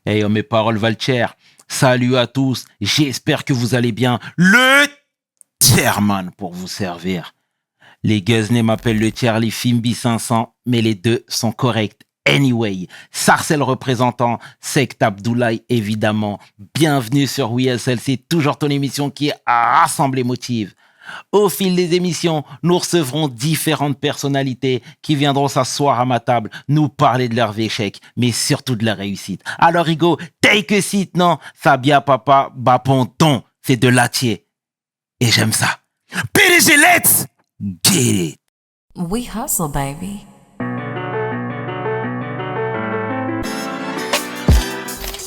Hey, mes paroles valent cher. Salut à tous, j'espère que vous allez bien. Le chairman pour vous servir. Les Guzney m'appellent le Charlie Fimbi 500, mais les deux sont corrects. Anyway, Sarcel représentant, Sect Abdoulaye évidemment. Bienvenue sur WSL, c'est toujours ton émission qui est à rassembler motive. Au fil des émissions, nous recevrons différentes personnalités qui viendront s'asseoir à ma table, nous parler de leurs échecs, mais surtout de leur réussite. Alors Hugo, take a seat, non? Fabia Papa, Baponton, c'est de l'atier. Et j'aime ça. PDG, let's get it! We hustle, baby.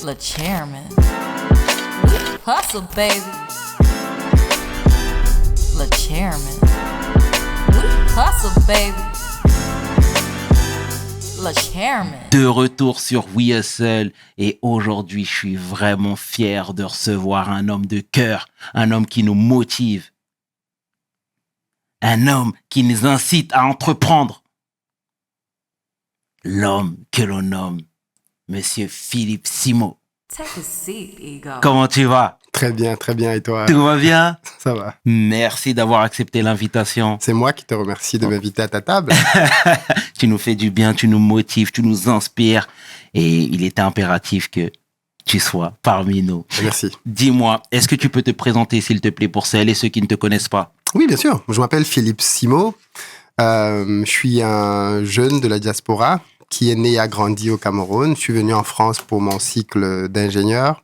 Le chairman. We hustle, baby. Le chairman. We hustle, baby. Le chairman. De retour sur We Hustle et aujourd'hui je suis vraiment fier de recevoir un homme de cœur, un homme qui nous motive, un homme qui nous incite à entreprendre. L'homme que l'on nomme Monsieur Philippe Simo. Take a seat, Ego. Comment tu vas? Très bien, et toi? Tout va bien? Ça va. Merci d'avoir accepté l'invitation. C'est moi qui te remercie de m'inviter à ta table. Tu nous fais du bien, tu nous motives, tu nous inspires et il était impératif que tu sois parmi nous. Merci. Dis-moi, est-ce que tu peux te présenter s'il te plaît pour celles et ceux qui ne te connaissent pas? Oui, bien sûr. Je m'appelle Philippe Simo. Je suis un jeune de la diaspora qui est né et a grandi au Cameroun. Je suis venu en France pour mon cycle d'ingénieur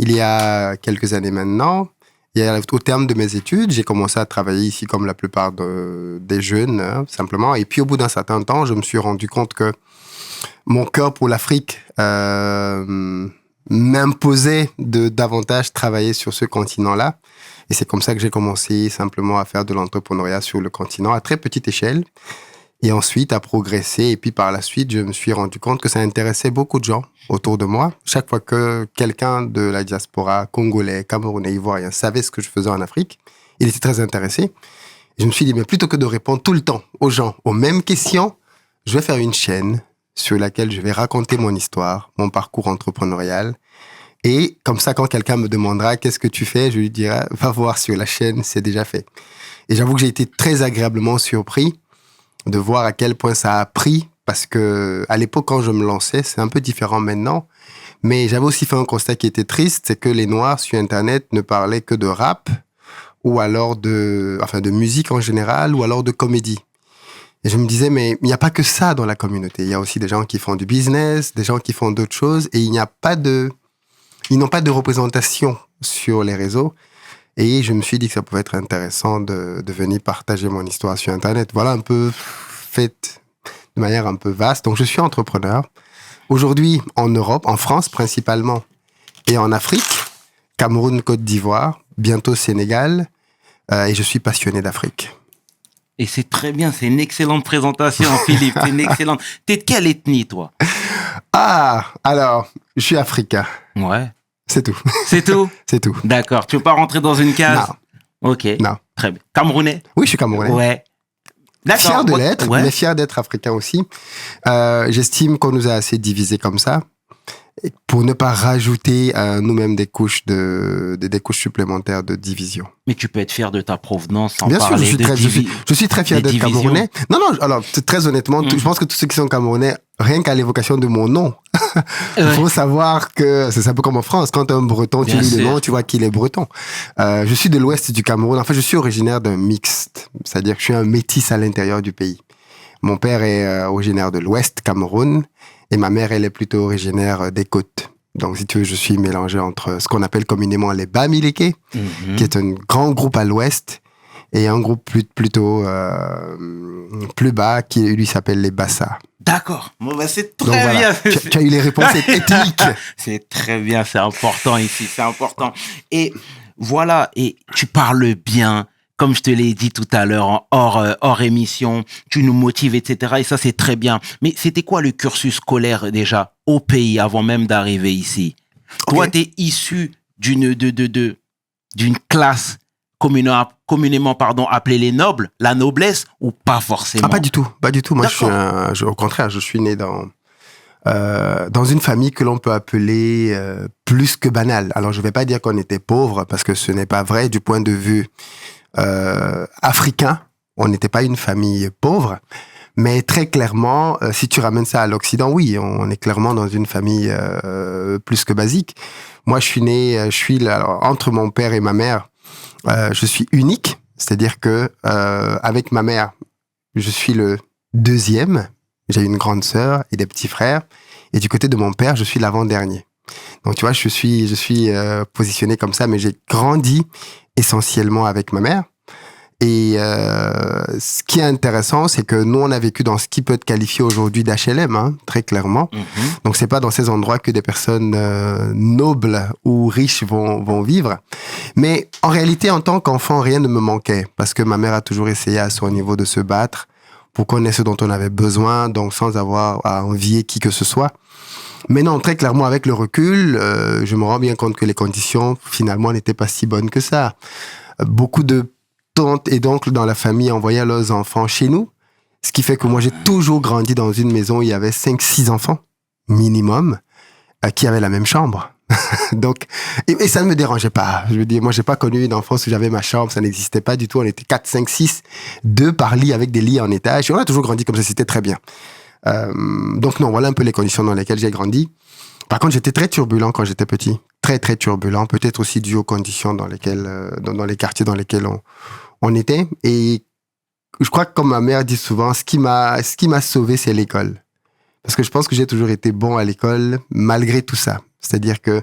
il y a quelques années maintenant. Et au terme de mes études, j'ai commencé à travailler ici comme la plupart des jeunes, hein, simplement. Et puis au bout d'un certain temps, je me suis rendu compte que mon cœur pour l'Afrique m'imposait de davantage travailler sur ce continent-là. Et c'est comme ça que j'ai commencé simplement à faire de l'entrepreneuriat sur le continent à très petite échelle. Et ensuite, à progresser. Et puis, par la suite, je me suis rendu compte que ça intéressait beaucoup de gens autour de moi. Chaque fois que quelqu'un de la diaspora congolais, camerounais, ivoirien savait ce que je faisais en Afrique, il était très intéressé. Et je me suis dit, mais plutôt que de répondre tout le temps aux gens aux mêmes questions, je vais faire une chaîne sur laquelle je vais raconter mon histoire, mon parcours entrepreneurial. Et comme ça, quand quelqu'un me demandera qu'est-ce que tu fais, je lui dirai, va voir sur la chaîne, c'est déjà fait. Et j'avoue que j'ai été très agréablement surpris de voir à quel point ça a pris, parce que à l'époque, quand je me lançais, c'est un peu différent maintenant, mais j'avais aussi fait un constat qui était triste, c'est que les Noirs sur Internet ne parlaient que de rap, ou alors de musique en général, ou alors de comédie. Et je me disais, mais il n'y a pas que ça dans la communauté. Il y a aussi des gens qui font du business, des gens qui font d'autres choses, et ils n'ont pas de représentation sur les réseaux. Et je me suis dit que ça pouvait être intéressant de venir partager mon histoire sur Internet. Voilà, un peu fait de manière un peu vaste. Donc, je suis entrepreneur. Aujourd'hui, en Europe, en France principalement, et en Afrique, Cameroun, Côte d'Ivoire, bientôt Sénégal, et je suis passionné d'Afrique. Et c'est très bien, c'est une excellente présentation, Philippe. C'est une excellente. T'es de quelle ethnie, toi? Ah, alors, je suis africain. Ouais. C'est tout. C'est tout? C'est tout. D'accord. Tu veux pas rentrer dans une case? Non. Ok. Non. Très bien. Camerounais? Oui, je suis camerounais. Ouais. D'accord. Fier de l'être, ouais. Mais fier d'être africain aussi. J'estime qu'on nous a assez divisés comme ça, pour ne pas rajouter nous-mêmes des couches supplémentaires de division. Mais tu peux être fier de ta provenance sans Bien sûr, parler je suis très fier d'être camerounais. Non, alors, très honnêtement, je pense que tous ceux qui sont camerounais, rien qu'à l'évocation de mon nom, il faut savoir que c'est un peu comme en France. Quand tu es un breton, tu lis le nom, tu vois qu'il est breton. Je suis de l'ouest du Cameroun. En fait, je suis originaire d'un mixte. C'est-à-dire que je suis un métis à l'intérieur du pays. Mon père est originaire de l'ouest Cameroun et ma mère, elle est plutôt originaire des côtes. Donc, si tu veux, je suis mélangé entre ce qu'on appelle communément les Bamileke, qui est un grand groupe à l'ouest, et un groupe plutôt plus bas qui, lui, s'appelle les Bassa. D'accord. Bon, bah, c'est très donc, voilà. bien. Tu as eu les réponses ethniques. C'est très bien, c'est important ici, c'est important. Et voilà, et tu parles bien. Comme je te l'ai dit tout à l'heure, hors émission, tu nous motives, etc. Et ça, c'est très bien. Mais c'était quoi le cursus scolaire déjà au pays avant même d'arriver ici? Okay. Toi, t'es issu d'une classe communément appelée les nobles, la noblesse, ou pas forcément? Ah, pas du tout. Moi, au contraire, je suis né dans dans une famille que l'on peut appeler plus que banale. Alors, je ne vais pas dire qu'on était pauvre, parce que ce n'est pas vrai du point de vue africain. On n'était pas une famille pauvre. Mais très clairement, si tu ramènes ça à l'Occident, oui, on est clairement dans une famille plus que basique. Moi, je suis là, alors, entre mon père et ma mère, je suis unique. C'est-à-dire que avec ma mère, je suis le deuxième. J'ai une grande sœur et des petits frères. Et du côté de mon père, je suis l'avant-dernier. Donc, tu vois, je suis positionné comme ça, mais j'ai grandi essentiellement avec ma mère. Et ce qui est intéressant, c'est que nous, on a vécu dans ce qui peut être qualifié aujourd'hui d'HLM, hein, très clairement. Mm-hmm. Donc, c'est pas dans ces endroits que des personnes nobles ou riches vont vivre. Mais en réalité, en tant qu'enfant, rien ne me manquait, parce que ma mère a toujours essayé à son niveau de se battre pour qu'on ait ce dont on avait besoin, donc sans avoir à envier qui que ce soit. Mais non, très clairement, avec le recul, je me rends bien compte que les conditions, finalement, n'étaient pas si bonnes que ça. Beaucoup de tantes et d'oncles dans la famille envoyaient leurs enfants chez nous, ce qui fait que moi, j'ai toujours grandi dans une maison où il y avait 5-6 enfants, minimum, qui avaient la même chambre. Donc, et ça ne me dérangeait pas. Je veux dire, moi, j'ai pas connu une enfance où j'avais ma chambre, ça n'existait pas du tout. On était 4, 5, 6, 2 par lit avec des lits en étage. Et on a toujours grandi comme ça, c'était très bien. Donc non, voilà un peu les conditions dans lesquelles j'ai grandi. Par contre, j'étais très turbulent quand j'étais petit. Très, très turbulent. Peut-être aussi dû aux conditions dans lesquelles, dans les quartiers dans lesquels on était. Et je crois que comme ma mère dit souvent, ce qui m'a sauvé, c'est l'école. Parce que je pense que j'ai toujours été bon à l'école, malgré tout ça. C'est-à-dire que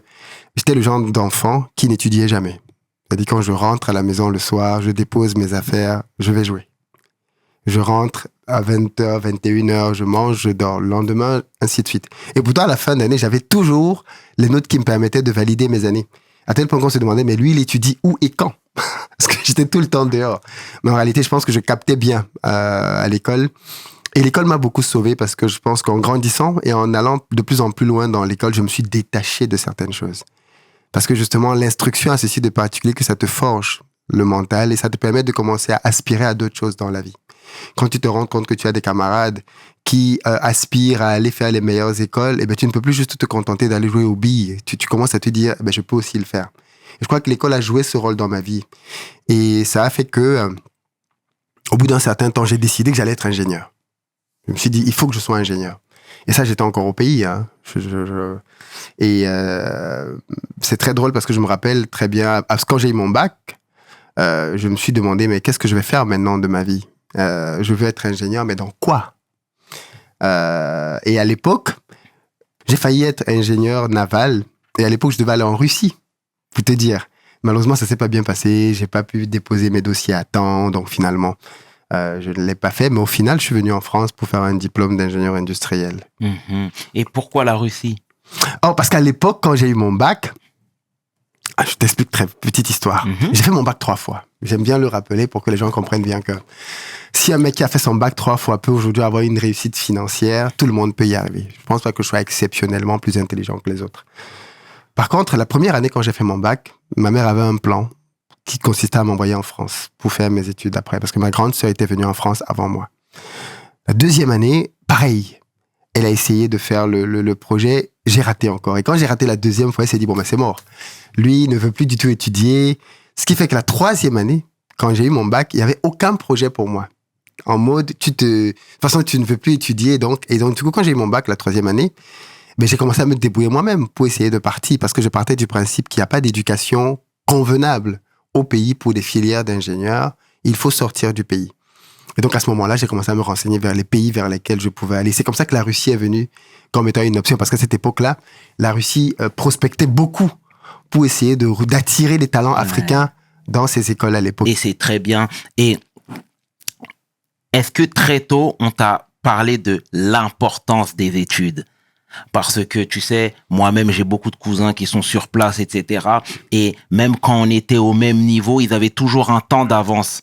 j'étais le genre d'enfant qui n'étudiait jamais. C'est-à-dire quand je rentre à la maison le soir, je dépose mes affaires, je vais jouer. Je rentre à 20h, 21h, je mange, je dors. Le lendemain, ainsi de suite. Et pourtant, à la fin d'année, j'avais toujours les notes qui me permettaient de valider mes années. À tel point qu'on se demandait, mais lui, il étudie où et quand? Parce que j'étais tout le temps dehors. Mais en réalité, je pense que je captais bien à l'école. Et l'école m'a beaucoup sauvé parce que je pense qu'en grandissant et en allant de plus en plus loin dans l'école, je me suis détaché de certaines choses. Parce que justement, l'instruction a ceci de particulier que ça te forge le mental et ça te permet de commencer à aspirer à d'autres choses dans la vie. Quand tu te rends compte que tu as des camarades qui aspirent à aller faire les meilleures écoles, eh ben, tu ne peux plus juste te contenter d'aller jouer aux billes. Tu commences à te dire, eh ben, je peux aussi le faire. Et je crois que l'école a joué ce rôle dans ma vie. Et ça a fait que, au bout d'un certain temps, j'ai décidé que j'allais être ingénieur. Je me suis dit, il faut que je sois ingénieur. Et ça, j'étais encore au pays. Hein. Et c'est très drôle parce que je me rappelle très bien, parce que quand j'ai eu mon bac, je me suis demandé, mais qu'est-ce que je vais faire maintenant de ma vie? Je veux être ingénieur, mais dans quoi? Et à l'époque, j'ai failli être ingénieur naval. Et à l'époque, je devais aller en Russie, pour te dire. Malheureusement, ça s'est pas bien passé. J'ai pas pu déposer mes dossiers à temps. Donc finalement, je ne l'ai pas fait. Mais au final, je suis venu en France pour faire un diplôme d'ingénieur industriel. Mm-hmm. Et pourquoi la Russie? Oh, parce qu'à l'époque, quand j'ai eu mon bac, je t'explique très petite histoire. Mm-hmm. J'ai fait mon bac 3 fois. J'aime bien le rappeler pour que les gens comprennent bien que si un mec qui a fait son bac 3 fois peut aujourd'hui avoir une réussite financière, tout le monde peut y arriver. Je pense pas que je sois exceptionnellement plus intelligent que les autres. Par contre, la première année quand j'ai fait mon bac, ma mère avait un plan qui consistait à m'envoyer en France pour faire mes études après, parce que ma grande sœur était venue en France avant moi. La deuxième année, pareil. Elle a essayé de faire le projet, j'ai raté encore. Et quand j'ai raté la deuxième fois, elle s'est dit, bon, ben c'est mort. Lui, il ne veut plus du tout étudier. Ce qui fait que la troisième année, quand j'ai eu mon bac, il n'y avait aucun projet pour moi. En mode, de toute façon, tu ne veux plus étudier. Et donc, du coup, quand j'ai eu mon bac la troisième année, ben, j'ai commencé à me débrouiller moi-même pour essayer de partir, parce que je partais du principe qu'il n'y a pas d'éducation convenable au pays pour des filières d'ingénieurs. Il faut sortir du pays. Et donc, à ce moment-là, j'ai commencé à me renseigner vers les pays vers lesquels je pouvais aller. C'est comme ça que la Russie est venue comme étant une option, parce qu'à cette époque-là, la Russie prospectait beaucoup pour essayer d'attirer les talents africains dans ces écoles à l'époque. Et c'est très bien. Et est-ce que très tôt, on t'a parlé de l'importance des études? Parce que, tu sais, moi-même, j'ai beaucoup de cousins qui sont sur place, etc. Et même quand on était au même niveau, ils avaient toujours un temps d'avance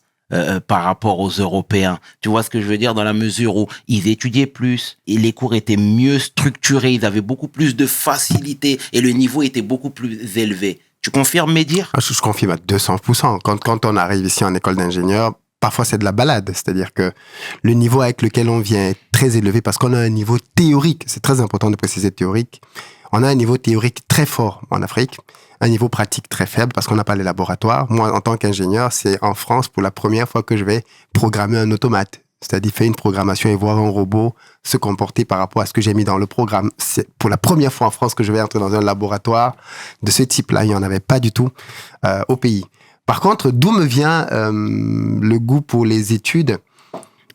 par rapport aux Européens. Tu vois ce que je veux dire? Dans la mesure où ils étudiaient plus, et les cours étaient mieux structurés, ils avaient beaucoup plus de facilité et le niveau était beaucoup plus élevé. Tu confirmes mes dires? Je confirme à 200%. Quand on arrive ici en école d'ingénieur, parfois c'est de la balade. C'est-à-dire que le niveau avec lequel on vient est très élevé parce qu'on a un niveau théorique. C'est très important de préciser théorique. On a un niveau théorique très fort en Afrique, un niveau pratique très faible parce qu'on n'a pas les laboratoires. Moi, en tant qu'ingénieur, c'est en France pour la première fois que je vais programmer un automate. C'est-à-dire faire une programmation et voir un robot se comporter par rapport à ce que j'ai mis dans le programme. C'est pour la première fois en France que je vais entrer dans un laboratoire de ce type-là. Il n'y en avait pas du tout au pays. Par contre, d'où me vient le goût pour les études?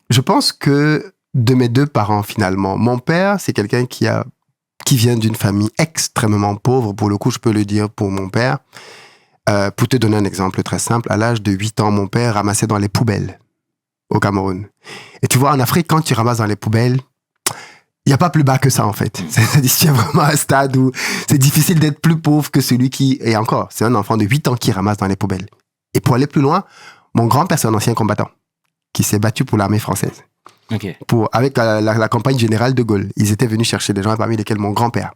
Je pense que de mes deux parents, finalement. Mon père, c'est quelqu'un qui vient d'une famille extrêmement pauvre. Pour le coup, je peux le dire pour mon père. Pour te donner un exemple très simple, à l'âge de 8 ans, mon père ramassait dans les poubelles au Cameroun. Et tu vois, en Afrique, quand tu ramasses dans les poubelles, il n'y a pas plus bas que ça, en fait. C'est-à-dire qu'il y a vraiment un stade où c'est difficile d'être plus pauvre que celui qui... Et encore, c'est un enfant de 8 ans qui ramasse dans les poubelles. Et pour aller plus loin, mon grand-père, c'est un ancien combattant qui s'est battu pour l'armée française. Ok. Avec la campagne générale de Gaulle. Ils étaient venus chercher des gens, parmi lesquels mon grand-père.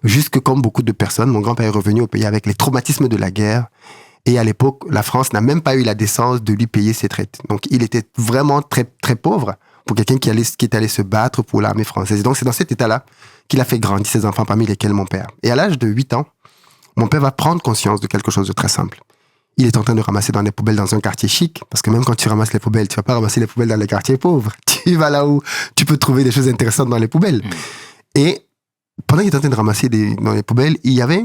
Jusque comme beaucoup de personnes, mon grand-père est revenu au pays avec les traumatismes de la guerre. Et à l'époque, la France n'a même pas eu la décence de lui payer ses traites. Donc, il était vraiment très, très pauvre pour quelqu'un qui est allé se battre pour l'armée française. Et donc, c'est dans cet état-là qu'il a fait grandir ses enfants, parmi lesquels mon père. Et à l'âge de 8 ans, mon père va prendre conscience de quelque chose de très simple. Il est en train de ramasser dans les poubelles dans un quartier chic, parce que même quand tu ramasses les poubelles, tu vas pas ramasser les poubelles dans les quartiers pauvres. Tu vas là où tu peux trouver des choses intéressantes dans les poubelles. Et pendant qu'il est en train de ramasser dans les poubelles, il y avait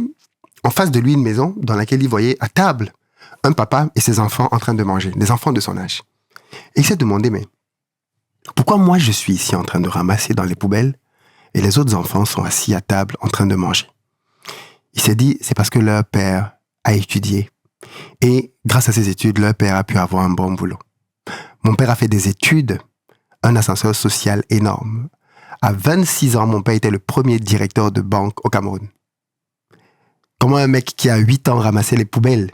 en face de lui une maison dans laquelle il voyait à table un papa et ses enfants en train de manger, des enfants de son âge. Et il s'est demandé, mais pourquoi moi je suis ici en train de ramasser dans les poubelles et les autres enfants sont assis à table en train de manger? Il s'est dit, c'est parce que leur père a étudié. Et grâce à ses études, leur père a pu avoir un bon boulot. Mon père a fait des études, un ascenseur social énorme. À 26 ans, mon père était le premier directeur de banque au Cameroun. Comment un mec qui a 8 ans ramassait les poubelles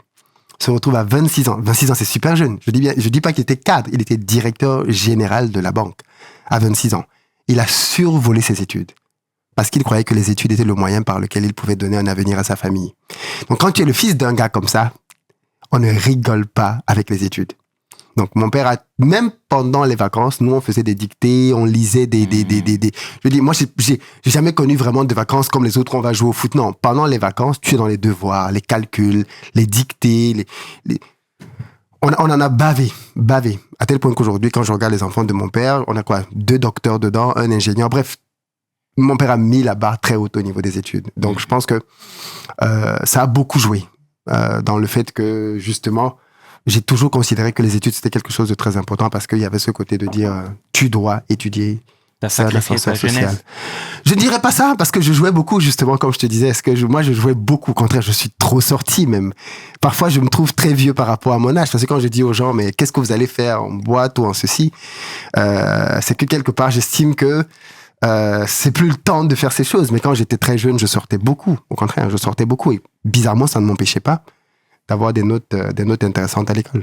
se retrouve à 26 ans? 26 ans, c'est super jeune. Je dis pas qu'il était cadre, il était directeur général de la banque à 26 ans. Il a survolé ses études parce qu'il croyait que les études étaient le moyen par lequel il pouvait donner un avenir à sa famille. Donc quand tu es le fils d'un gars comme ça, on ne rigole pas avec les études. Donc, mon père même pendant les vacances, nous, on faisait des dictées, on lisait Je veux dire, moi, j'ai jamais connu vraiment de vacances comme les autres, on va jouer au foot. Non, pendant les vacances, tu es dans les devoirs, les calculs, les dictées, On en a bavé. À tel point qu'aujourd'hui, quand je regarde les enfants de mon père, on a 2 docteurs dedans, un ingénieur. Bref, mon père a mis la barre très haute au niveau des études. Donc, je pense que ça a beaucoup joué dans le fait que, justement, j'ai toujours considéré que les études, c'était quelque chose de très important parce qu'il y avait ce côté de dire, tu dois étudier. T'as sacrifié ta jeunesse. Je ne dirais pas ça parce que je jouais beaucoup, justement, comme je te disais. Moi, je jouais beaucoup. Au contraire, je suis trop sorti, même. Parfois, je me trouve très vieux par rapport à mon âge. Parce que quand je dis aux gens, mais qu'est-ce que vous allez faire en boîte ou en ceci, c'est que quelque part, j'estime que c'est plus le temps de faire ces choses. Mais quand j'étais très jeune, je sortais beaucoup. Au contraire, je sortais beaucoup. Et bizarrement, ça ne m'empêchait pas d'avoir des notes intéressantes à l'école.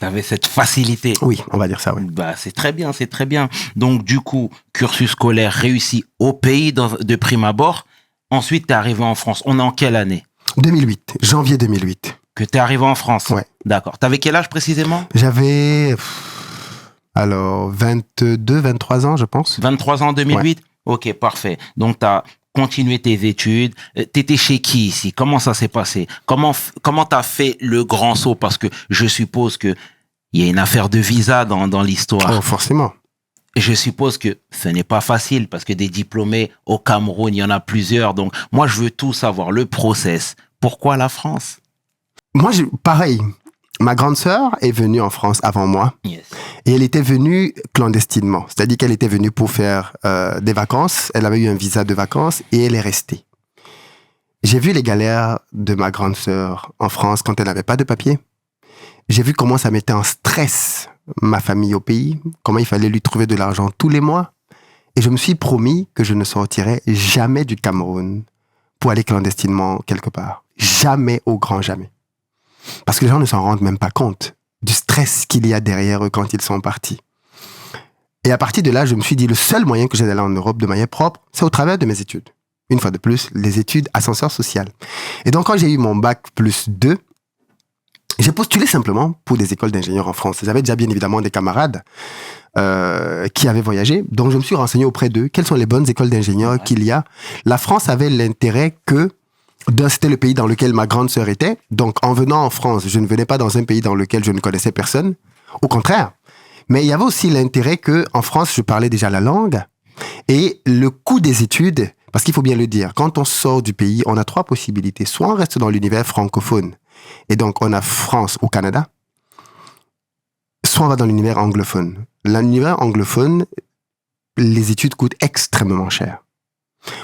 T'avais cette facilité. Oui, on va dire ça, oui. Bah, c'est très bien, c'est très bien. Donc, du coup, cursus scolaire réussi au pays de prime abord. Ensuite, t'es arrivé en France. On est en quelle année? 2008, janvier 2008. Que t'es arrivé en France? Ouais. D'accord. T'avais quel âge précisément? J'avais, 22, 23 ans, je pense. 23 ans en 2008? Ouais. Ok, parfait. Donc, t'as continué tes études. T'étais chez qui ici? Comment ça s'est passé? Comment t'as fait le grand saut? Parce que je suppose que il y a une affaire de visa dans l'histoire. Oh, forcément. Et je suppose que ce n'est pas facile parce que des diplômés au Cameroun, il y en a plusieurs. Donc, moi, je veux tout savoir, le process. Pourquoi la France? Moi, pareil. Ma grande sœur est venue en France avant moi. Yes. Et elle était venue clandestinement. C'est-à-dire qu'elle était venue pour faire des vacances. Elle avait eu un visa de vacances et elle est restée. J'ai vu les galères de ma grande sœur en France quand elle n'avait pas de papier. J'ai vu comment ça mettait en stress ma famille au pays, comment il fallait lui trouver de l'argent tous les mois. Et je me suis promis que je ne sortirais jamais du Cameroun pour aller clandestinement quelque part. Jamais, au grand jamais. Parce que les gens ne s'en rendent même pas compte du stress qu'il y a derrière eux quand ils sont partis. Et à partir de là, je me suis dit, le seul moyen que j'ai d'aller en Europe de manière propre, c'est au travers de mes études. Une fois de plus, les études ascenseur social. Et donc, quand j'ai eu mon bac plus 2, J'ai postulé simplement pour des écoles d'ingénieurs en France. J'avais déjà bien évidemment des camarades qui avaient voyagé, donc je me suis renseigné auprès d'eux. Quelles sont les bonnes écoles d'ingénieurs qu'il y a? La France avait l'intérêt que c'était le pays dans lequel ma grande sœur était. Donc, en venant en France, je ne venais pas dans un pays dans lequel je ne connaissais personne. Au contraire. Mais il y avait aussi l'intérêt que, en France, je parlais déjà la langue. Et le coût des études, parce qu'il faut bien le dire, quand on sort du pays, on a 3 possibilités. Soit on reste dans l'univers francophone, et donc on a France ou Canada, soit on va dans l'univers anglophone. L'univers anglophone, les études coûtent extrêmement cher.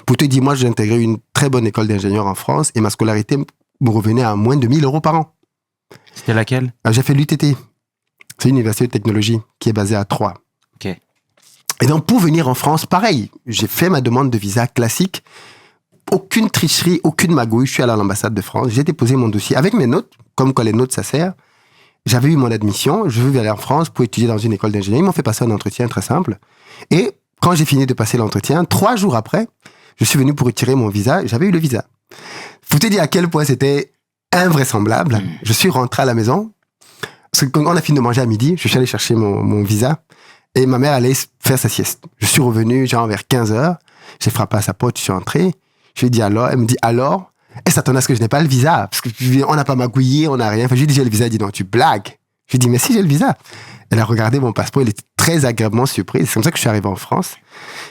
Pour te dire, moi, j'ai intégré une très bonne école d'ingénieur en France et ma scolarité me revenait à moins de 1 000 € par an. C'était laquelle? J'ai fait l'UTT. C'est une université de technologie qui est basée à Troyes. Ok. Et donc, pour venir en France, pareil, j'ai fait ma demande de visa classique. Aucune tricherie, aucune magouille. Je suis allé à l'ambassade de France. J'ai déposé mon dossier avec mes notes, comme quoi les notes, ça sert. J'avais eu mon admission. Je veux aller en France pour étudier dans une école d'ingénieur. Ils m'ont fait passer un entretien très simple. Et quand j'ai fini de passer l'entretien, 3 jours après, je suis venu pour retirer mon visa. J'avais eu le visa. Faut te dire à quel point c'était invraisemblable. Je suis rentré à la maison. Parce que quand on a fini de manger à midi, je suis allé chercher mon visa. Et ma mère allait faire sa sieste. Je suis revenu, genre vers 15h. J'ai frappé à sa porte, je suis entré. Je lui ai dit alors. Elle me dit alors. Elle s'attendait à ce que je n'ai pas le visa. Parce qu'on n'a pas magouillé, on n'a rien. Enfin, je lui ai dit j'ai le visa. Elle dit non, tu blagues. Je lui ai dit mais si, j'ai le visa. Elle a regardé mon passeport. Elle était très agréablement surprise. C'est comme ça que je suis arrivé en France.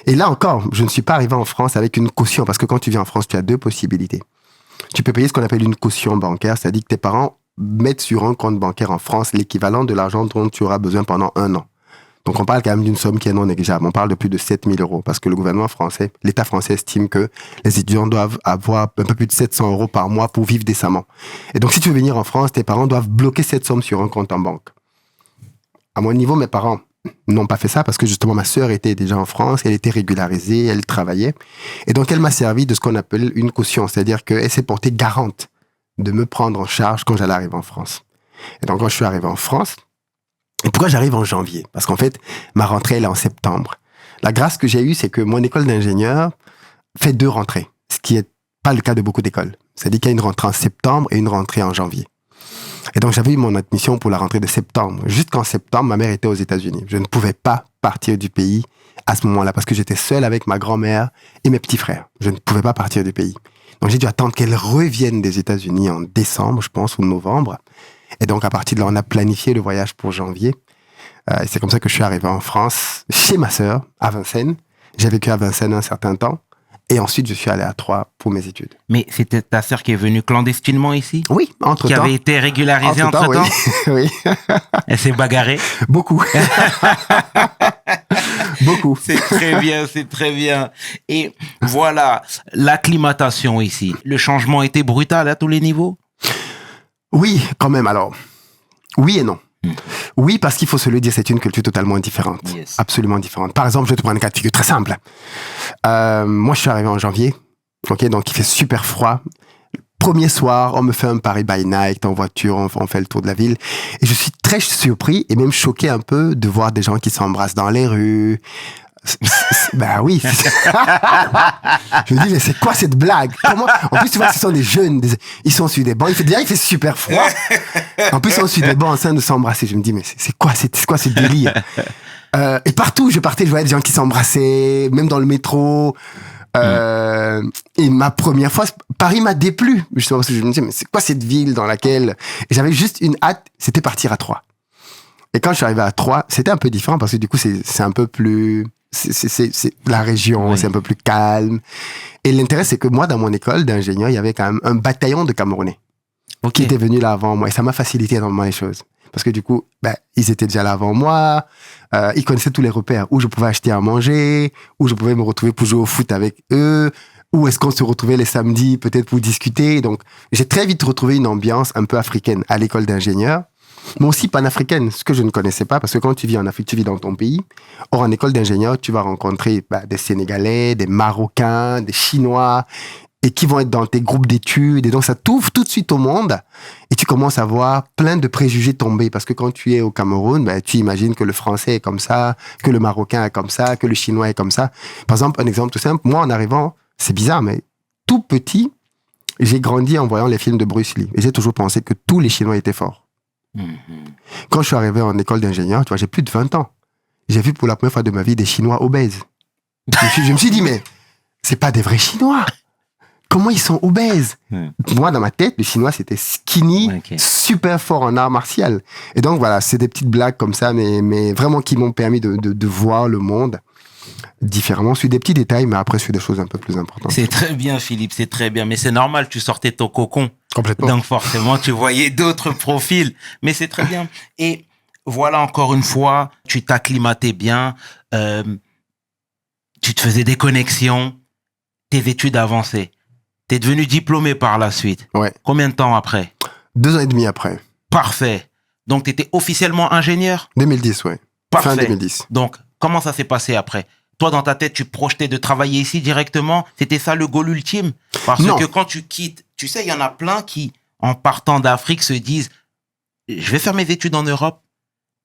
Et là encore, je ne suis pas arrivé en France avec une caution. Parce que quand tu viens en France, tu as 2 possibilités. Tu peux payer ce qu'on appelle une caution bancaire. C'est-à-dire que tes parents mettent sur un compte bancaire en France l'équivalent de l'argent dont tu auras besoin pendant 1 an. Donc, on parle quand même d'une somme qui est non négligeable. On parle de plus de 7 000 € parce que le gouvernement français, l'État français estime que les étudiants doivent avoir un peu plus de 700 € par mois pour vivre décemment. Et donc, si tu veux venir en France, tes parents doivent bloquer cette somme sur un compte en banque. À mon niveau, mes parents n'ont pas fait ça parce que justement, ma sœur était déjà en France, elle était régularisée, elle travaillait. Et donc, elle m'a servi de ce qu'on appelle une caution, c'est-à-dire qu'elle s'est portée garante de me prendre en charge quand j'allais arriver en France. Et donc, quand je suis arrivé en France, et pourquoi j'arrive en janvier? Parce qu'en fait, ma rentrée, elle est en septembre. La grâce que j'ai eue, c'est que mon école d'ingénieur fait 2 rentrées, ce qui n'est pas le cas de beaucoup d'écoles. C'est-à-dire qu'il y a une rentrée en septembre et une rentrée en janvier. Et donc, j'avais eu mon admission pour la rentrée de septembre. Jusqu'en septembre, ma mère était aux États-Unis. Je ne pouvais pas partir du pays à ce moment-là parce que j'étais seul avec ma grand-mère et mes petits frères. Je ne pouvais pas partir du pays. Donc, j'ai dû attendre qu'elle revienne des États-Unis en décembre, je pense, ou novembre. Et donc, à partir de là, on a planifié le voyage pour janvier. Et c'est comme ça que je suis arrivé en France, chez ma sœur, à Vincennes. J'ai vécu à Vincennes un certain temps. Et ensuite, je suis allé à Troyes pour mes études. Mais c'était ta sœur qui est venue clandestinement ici? Oui, entre-temps. Qui avait été régularisée entre-temps? Oui. Elle s'est bagarrée? Beaucoup. Beaucoup. C'est très bien, c'est très bien. Et voilà, l'acclimatation ici. Le changement était brutal à tous les niveaux? Oui, quand même. Alors, oui et non. Oui, parce qu'il faut se le dire, c'est une culture totalement différente. Yes. Absolument différente. Par exemple, je vais te prendre un cas de figure très simple. Moi, je suis arrivé en janvier. Ok, donc il fait super froid. Premier soir, on me fait un Paris by night en voiture, on fait le tour de la ville. Et je suis très surpris et même choqué un peu de voir des gens qui s'embrassent dans les rues. Ben oui. Je me dis, mais c'est quoi cette blague? Comment? En plus, tu vois, ce sont des jeunes, ils sont sur des bancs. Il fait super froid. En plus, ils sont sur des bancs en train de s'embrasser. Je me dis, mais c'est quoi ce délire? Et partout où je partais, je voyais des gens qui s'embrassaient, même dans le métro. Et ma première fois, Paris m'a déplu. Justement, parce que je me disais, mais c'est quoi cette ville dans laquelle... Et j'avais juste une hâte, c'était partir à Troyes. Et quand je suis arrivé à Troyes, c'était un peu différent parce que du coup, c'est un peu plus... C'est la région, oui. C'est un peu plus calme. Et l'intérêt, c'est que moi, dans mon école d'ingénieur, il y avait quand même un bataillon de Camerounais qui étaient venus là avant moi. Et ça m'a facilité énormément les choses. Parce que du coup, ils étaient déjà là avant moi. Ils connaissaient tous les repères. Où je pouvais acheter à manger, où je pouvais me retrouver pour jouer au foot avec eux, où est-ce qu'on se retrouvait les samedis peut-être pour discuter. Donc, j'ai très vite retrouvé une ambiance un peu africaine à l'école d'ingénieur. Mais aussi panafricaine, ce que je ne connaissais pas, parce que quand tu vis en Afrique, tu vis dans ton pays. Or, en école d'ingénieur, tu vas rencontrer des Sénégalais, des Marocains, des Chinois, et qui vont être dans tes groupes d'études. Et donc, ça t'ouvre tout de suite au monde, et tu commences à voir plein de préjugés tomber. Parce que quand tu es au Cameroun, tu imagines que le Français est comme ça, que le Marocain est comme ça, que le Chinois est comme ça. Par exemple, un exemple tout simple, moi, en arrivant, c'est bizarre, mais tout petit, j'ai grandi en voyant les films de Bruce Lee. Et j'ai toujours pensé que tous les Chinois étaient forts. Mhm. Quand je suis arrivé en école d'ingénieur, tu vois, j'ai plus de 20 ans. J'ai vu pour la première fois de ma vie des Chinois obèses. Je me suis dit, mais c'est pas des vrais Chinois. Comment ils sont obèses? Moi, dans ma tête, le Chinois, c'était skinny, Ok. super fort en art martial. Et donc, voilà, c'est des petites blagues comme ça, mais vraiment qui m'ont permis de voir le monde différemment. Sur des petits détails, mais après, sur des choses un peu plus importantes. C'est très bien, Philippe, c'est très bien. Mais c'est normal, tu sortais de ton cocon. Complètement. Donc forcément, tu voyais d'autres profils. Mais c'est très bien. Et voilà, encore une fois, tu t'acclimatais bien. Tu te faisais des connexions. Tes études avançaient. Tu es devenu diplômé par la suite. Ouais. Combien de temps après? 2 ans et demi après. Parfait. Donc, tu étais officiellement ingénieur? 2010, ouais. Parfait. Fin 2010. Donc, comment ça s'est passé après? Toi, dans ta tête, tu projetais de travailler ici directement? C'était ça le goal ultime? Parce Non. que quand tu quittes, tu sais, il y en a plein qui, en partant d'Afrique, se disent, je vais faire mes études en Europe,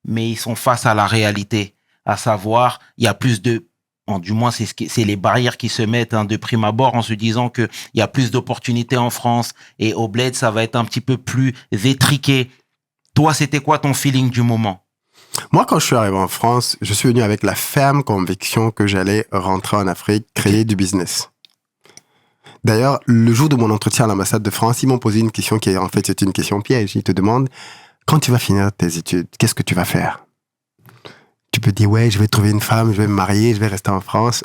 mais ils sont face à la réalité. À savoir, il y a plus de, bon, du moins, c'est les barrières qui se mettent de prime abord en se disant que il y a plus d'opportunités en France et au bled, ça va être un petit peu plus étriqué. Toi, c'était quoi ton feeling du moment? Moi, quand je suis arrivé en France, je suis venu avec la ferme conviction que j'allais rentrer en Afrique, créer du business. D'ailleurs, le jour de mon entretien à l'ambassade de France, ils m'ont posé une question qui est en fait c'est une question piège. Ils te demandent, quand tu vas finir tes études, qu'est-ce que tu vas faire? Tu peux dire, ouais, je vais trouver une femme, je vais me marier, je vais rester en France.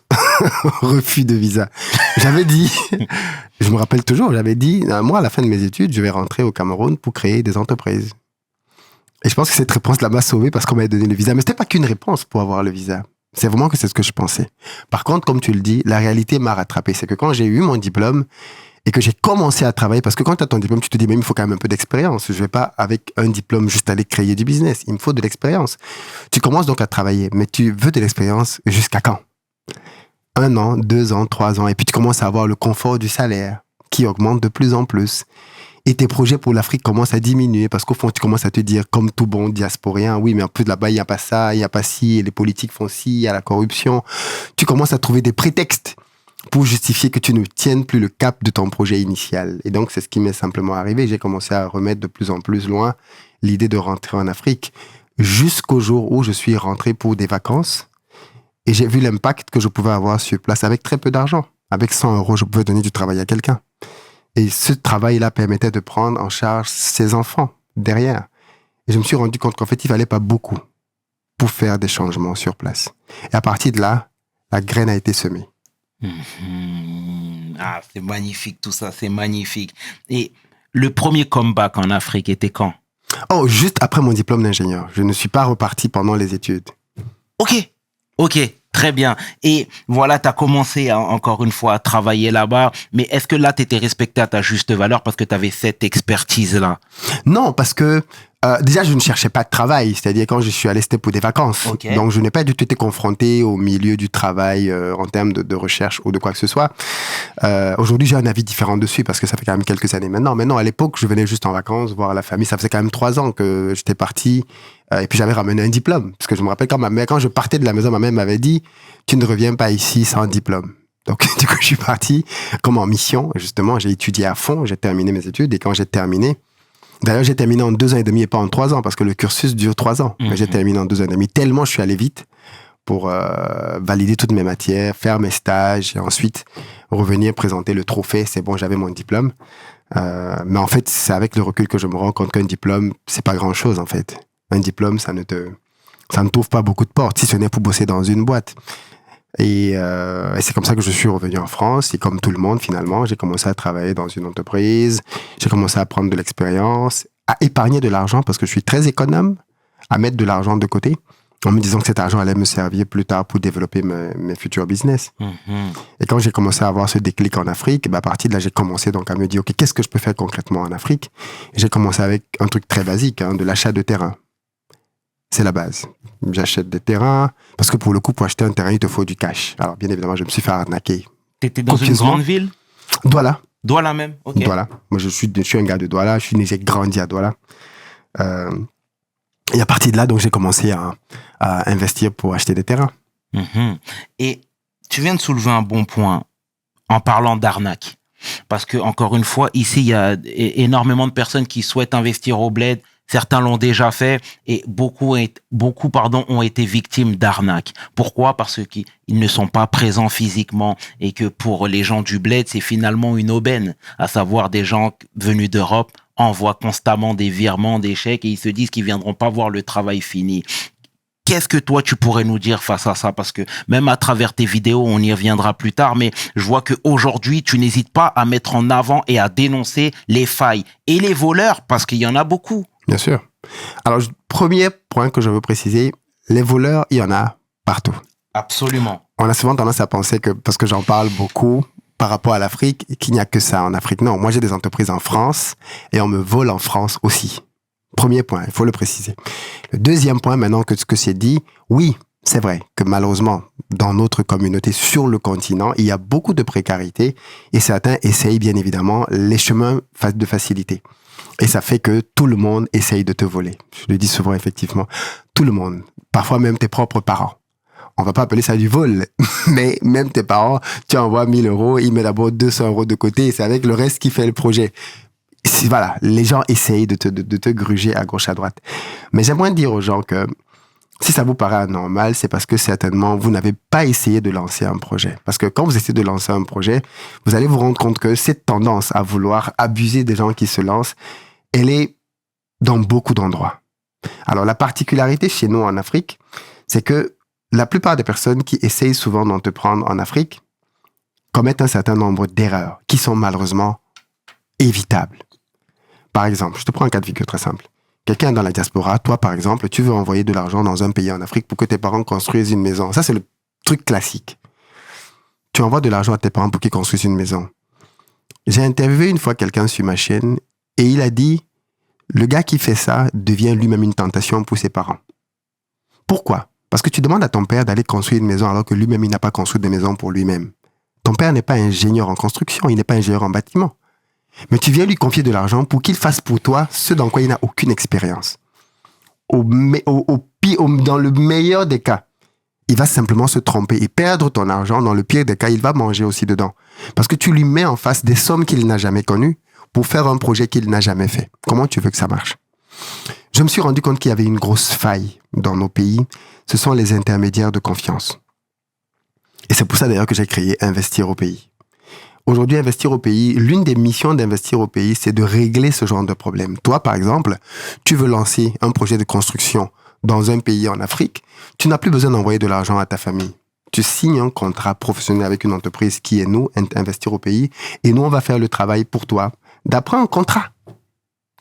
Refus de visa. J'avais dit, je me rappelle toujours, j'avais dit, moi, à la fin de mes études, je vais rentrer au Cameroun pour créer des entreprises. Et je pense que cette réponse-là m'a sauvé parce qu'on m'avait donné le visa. Mais c'était pas qu'une réponse pour avoir le visa. C'est vraiment que c'est ce que je pensais. Par contre, comme tu le dis, la réalité m'a rattrapé. C'est que quand j'ai eu mon diplôme et que j'ai commencé à travailler, parce que quand tu as ton diplôme, tu te dis, mais il me faut quand même un peu d'expérience. Je vais pas, avec un diplôme, juste aller créer du business. Il me faut de l'expérience. Tu commences donc à travailler, mais tu veux de l'expérience jusqu'à quand? 1 an, 2 ans, 3 ans. Et puis tu commences à avoir le confort du salaire qui augmente de plus en plus. Et tes projets pour l'Afrique commencent à diminuer parce qu'au fond, tu commences à te dire, comme tout bon diasporien, oui, mais en plus là-bas, il n'y a pas ça, il n'y a pas ci, et les politiques font ci, il y a la corruption. Tu commences à trouver des prétextes pour justifier que tu ne tiennes plus le cap de ton projet initial. Et donc, c'est ce qui m'est simplement arrivé. J'ai commencé à remettre de plus en plus loin l'idée de rentrer en Afrique jusqu'au jour où je suis rentré pour des vacances et j'ai vu l'impact que je pouvais avoir sur place avec très peu d'argent. Avec 100 €, je pouvais donner du travail à quelqu'un. Et ce travail-là permettait de prendre en charge ses enfants derrière. Et je me suis rendu compte qu'en fait, il fallait pas beaucoup pour faire des changements sur place. Et à partir de là, la graine a été semée. Ah, c'est magnifique tout ça, c'est magnifique. Et le premier comeback en Afrique était quand? Oh, juste après mon diplôme d'ingénieur. Je ne suis pas reparti pendant les études. Ok, très bien. Et voilà, tu as commencé encore une fois à travailler là-bas, mais est-ce que là, tu étais respecté à ta juste valeur parce que tu avais cette expertise-là? Non, parce que déjà, je ne cherchais pas de travail. C'est-à-dire, quand je suis allé, c'était pour des vacances. Okay. Donc, je n'ai pas du tout été confronté au milieu du travail en termes de recherche ou de quoi que ce soit. Aujourd'hui, j'ai un avis différent dessus parce que ça fait quand même quelques années maintenant. Mais non, à l'époque, je venais juste en vacances, voir la famille. Ça faisait quand même 3 ans que j'étais parti. Et puis, j'avais ramené un diplôme. Parce que je me rappelle quand je partais de la maison, ma mère m'avait dit, tu ne reviens pas ici sans diplôme. Donc, du coup, je suis parti comme en mission. Justement, j'ai étudié à fond. J'ai terminé mes études. Et quand j'ai terminé, d'ailleurs, j'ai terminé en 2 ans et demi et pas en 3 ans parce que le cursus dure 3 ans. Mais j'ai terminé en 2 ans et demi. Tellement je suis allé vite pour valider toutes mes matières, faire mes stages et ensuite revenir présenter le trophée. C'est bon, j'avais mon diplôme. Mais en fait, c'est avec le recul que je me rends compte qu'un diplôme, c'est pas grand chose en fait. Un diplôme, ça ne t'ouvre pas beaucoup de portes, si ce n'est pour bosser dans une boîte. Et c'est comme ça que je suis revenu en France. Et comme tout le monde, finalement, j'ai commencé à travailler dans une entreprise. J'ai commencé à prendre de l'expérience, à épargner de l'argent parce que je suis très économe, à mettre de l'argent de côté, en me disant que cet argent allait me servir plus tard pour développer mes futurs business. Et quand j'ai commencé à avoir ce déclic en Afrique, à partir de là, j'ai commencé donc à me dire, OK, qu'est-ce que je peux faire concrètement en Afrique? Et j'ai commencé avec un truc très basique, de l'achat de terrain. C'est la base. J'achète des terrains, parce que pour le coup, pour acheter un terrain, il te faut du cash. Alors, bien évidemment, je me suis fait arnaquer. T'étais dans une grande ville? Douala. Douala même? Ok. Douala. Moi, je suis un gars de Douala. J'ai grandi à Douala. Et à partir de là, donc, j'ai commencé à investir pour acheter des terrains. Et tu viens de soulever un bon point en parlant d'arnaque. Parce que, encore une fois, ici, il y a énormément de personnes qui souhaitent investir au bled. Certains l'ont déjà fait et beaucoup ont été victimes d'arnaques. Pourquoi? Parce qu'ils ne sont pas présents physiquement et que pour les gens du bled, c'est finalement une aubaine, à savoir des gens venus d'Europe envoient constamment des virements, des chèques et ils se disent qu'ils viendront pas voir le travail fini. Qu'est-ce que toi, tu pourrais nous dire face à ça? Parce que même à travers tes vidéos, on y reviendra plus tard, mais je vois qu'aujourd'hui, tu n'hésites pas à mettre en avant et à dénoncer les failles et les voleurs, parce qu'il y en a beaucoup. Bien sûr. Alors, premier point que je veux préciser, les voleurs, il y en a partout. Absolument. On a souvent tendance à penser que, parce que j'en parle beaucoup par rapport à l'Afrique, qu'il n'y a que ça en Afrique. Non, moi j'ai des entreprises en France et on me vole en France aussi. Premier point, il faut le préciser. Le deuxième point, maintenant que ce que c'est dit, oui, c'est vrai que malheureusement, dans notre communauté, sur le continent, il y a beaucoup de précarité et certains essayent bien évidemment les chemins de facilité. Et ça fait que tout le monde essaye de te voler. Je le dis souvent, effectivement. Tout le monde. Parfois même tes propres parents. On va pas appeler ça du vol, mais même tes parents, tu envoies 1 000 €, ils mettent d'abord 200 € de côté et c'est avec le reste qui fait le projet. Voilà, les gens essayent de te gruger à gauche, à droite. Mais j'aimerais dire aux gens que si ça vous paraît anormal, c'est parce que certainement vous n'avez pas essayé de lancer un projet. Parce que quand vous essayez de lancer un projet, vous allez vous rendre compte que cette tendance à vouloir abuser des gens qui se lancent, elle est dans beaucoup d'endroits. Alors la particularité chez nous en Afrique, c'est que la plupart des personnes qui essayent souvent d'entreprendre en Afrique commettent un certain nombre d'erreurs qui sont malheureusement évitables. Par exemple, je te prends un cas de figure très simple. Quelqu'un dans la diaspora, toi par exemple, tu veux envoyer de l'argent dans un pays en Afrique pour que tes parents construisent une maison. Ça, c'est le truc classique. Tu envoies de l'argent à tes parents pour qu'ils construisent une maison. J'ai interviewé une fois quelqu'un sur ma chaîne et il a dit, le gars qui fait ça devient lui-même une tentation pour ses parents. Pourquoi? Parce que tu demandes à ton père d'aller construire une maison alors que lui-même, il n'a pas construit de maison pour lui-même. Ton père n'est pas ingénieur en construction, il n'est pas ingénieur en bâtiment. Mais tu viens lui confier de l'argent pour qu'il fasse pour toi ce dans quoi il n'a aucune expérience. Dans le meilleur des cas, il va simplement se tromper et perdre ton argent. Dans le pire des cas, il va manger aussi dedans. Parce que tu lui mets en face des sommes qu'il n'a jamais connues pour faire un projet qu'il n'a jamais fait. Comment tu veux que ça marche? Je me suis rendu compte qu'il y avait une grosse faille dans nos pays. Ce sont les intermédiaires de confiance. Et c'est pour ça d'ailleurs que j'ai créé Investir au pays. Aujourd'hui, Investir au pays, l'une des missions d'Investir au pays, c'est de régler ce genre de problème. Toi, par exemple, tu veux lancer un projet de construction dans un pays en Afrique, tu n'as plus besoin d'envoyer de l'argent à ta famille. Tu signes un contrat professionnel avec une entreprise qui est nous, Investir au pays, et nous, on va faire le travail pour toi d'après un contrat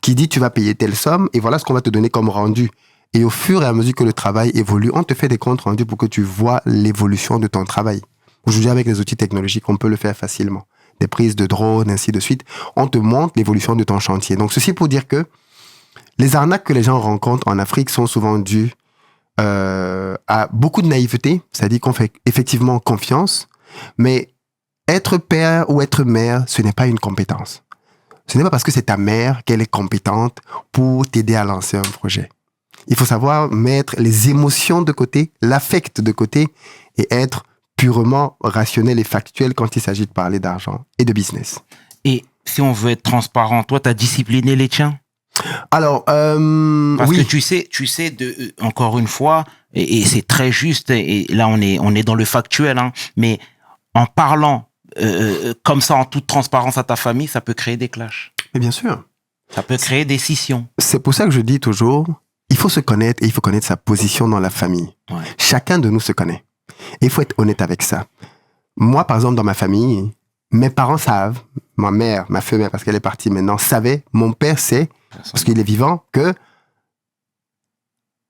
qui dit tu vas payer telle somme et voilà ce qu'on va te donner comme rendu. Et au fur et à mesure que le travail évolue, on te fait des comptes rendus pour que tu vois l'évolution de ton travail. Aujourd'hui, avec les outils technologiques, on peut le faire facilement. Des prises de drones, ainsi de suite. On te montre l'évolution de ton chantier. Donc, ceci pour dire que les arnaques que les gens rencontrent en Afrique sont souvent dues à beaucoup de naïveté, c'est-à-dire qu'on fait effectivement confiance, mais être père ou être mère, ce n'est pas une compétence. Ce n'est pas parce que c'est ta mère qu'elle est compétente pour t'aider à lancer un projet. Il faut savoir mettre les émotions de côté, l'affect de côté et être purement rationnel et factuel quand il s'agit de parler d'argent et de business. Et si on veut être transparent, toi, t'as discipliné les tiens? Alors, Parce oui. que tu sais encore une fois, et c'est très juste, et là on est dans le factuel, hein, mais en parlant comme ça en toute transparence à ta famille, ça peut créer des clashs. Mais bien sûr. Ça peut créer des scissions. C'est pour ça que je dis toujours, il faut se connaître et il faut connaître sa position dans la famille. Ouais. Chacun de nous se connaît. Et il faut être honnête avec ça. Moi, par exemple, dans ma famille, mes parents savent, ma mère, ma feu-mère, parce qu'elle est partie maintenant, savait, mon père sait, parce qu'il est vivant, que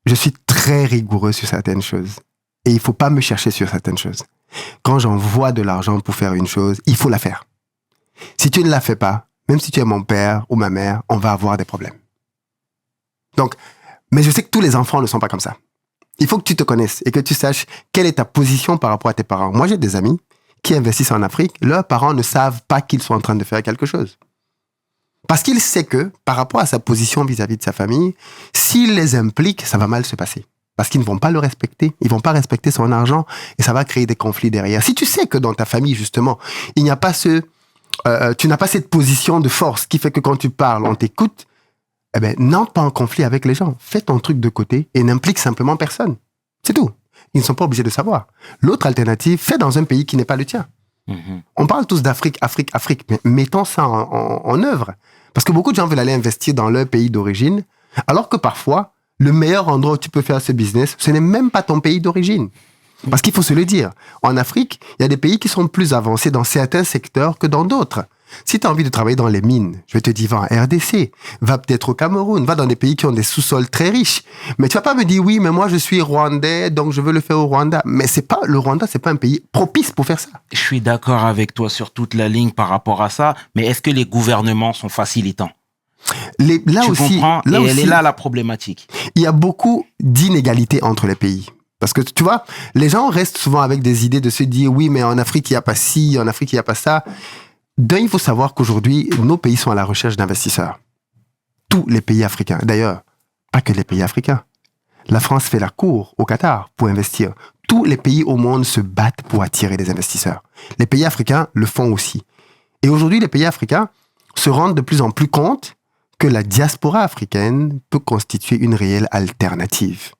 je suis très rigoureux sur certaines choses. Et il ne faut pas me chercher sur certaines choses. Quand j'envoie de l'argent pour faire une chose, il faut la faire. Si tu ne la fais pas, même si tu es mon père ou ma mère, on va avoir des problèmes. Donc, mais je sais que tous les enfants ne sont pas comme ça. Il faut que tu te connaisses et que tu saches quelle est ta position par rapport à tes parents. Moi, j'ai des amis qui investissent en Afrique. Leurs parents ne savent pas qu'ils sont en train de faire quelque chose. Parce qu'il sait que, par rapport à sa position vis-à-vis de sa famille, s'il les implique, ça va mal se passer. Parce qu'ils ne vont pas le respecter. Ils ne vont pas respecter son argent et ça va créer des conflits derrière. Si tu sais que dans ta famille, justement, il n'y a pas tu n'as pas cette position de force qui fait que quand tu parles, on t'écoute, eh ben, n'entre pas en conflit avec les gens. Fais ton truc de côté et n'implique simplement personne. C'est tout. Ils ne sont pas obligés de savoir. L'autre alternative, fais dans un pays qui n'est pas le tien. On parle tous d'Afrique, Afrique, mais mettons ça en œuvre. Parce que beaucoup de gens veulent aller investir dans leur pays d'origine, alors que parfois, le meilleur endroit où tu peux faire ce business, ce n'est même pas ton pays d'origine. Parce qu'il faut se le dire. En Afrique, il y a des pays qui sont plus avancés dans certains secteurs que dans d'autres. Si tu as envie de travailler dans les mines, je te dis, va en RDC, va peut-être au Cameroun, va dans des pays qui ont des sous-sols très riches. Mais tu vas pas me dire, oui, mais moi je suis rwandais, donc je veux le faire au Rwanda. Mais le Rwanda, c'est pas un pays propice pour faire ça. Je suis d'accord avec toi sur toute la ligne par rapport à ça, mais est-ce que les gouvernements sont facilitants? Là Tu aussi, comprends? là Et aussi, elle est là la problématique. il y a beaucoup d'inégalités entre les pays. Parce que tu vois, les gens restent souvent avec des idées de se dire, oui, mais en Afrique, il n'y a pas ci, en Afrique, il n'y a pas ça. Il faut savoir qu'aujourd'hui, nos pays sont à la recherche d'investisseurs. Tous les pays africains. D'ailleurs, pas que les pays africains. La France fait la cour au Qatar pour investir. Tous les pays au monde se battent pour attirer des investisseurs. Les pays africains le font aussi. Et aujourd'hui, les pays africains se rendent de plus en plus compte que la diaspora africaine peut constituer une réelle alternative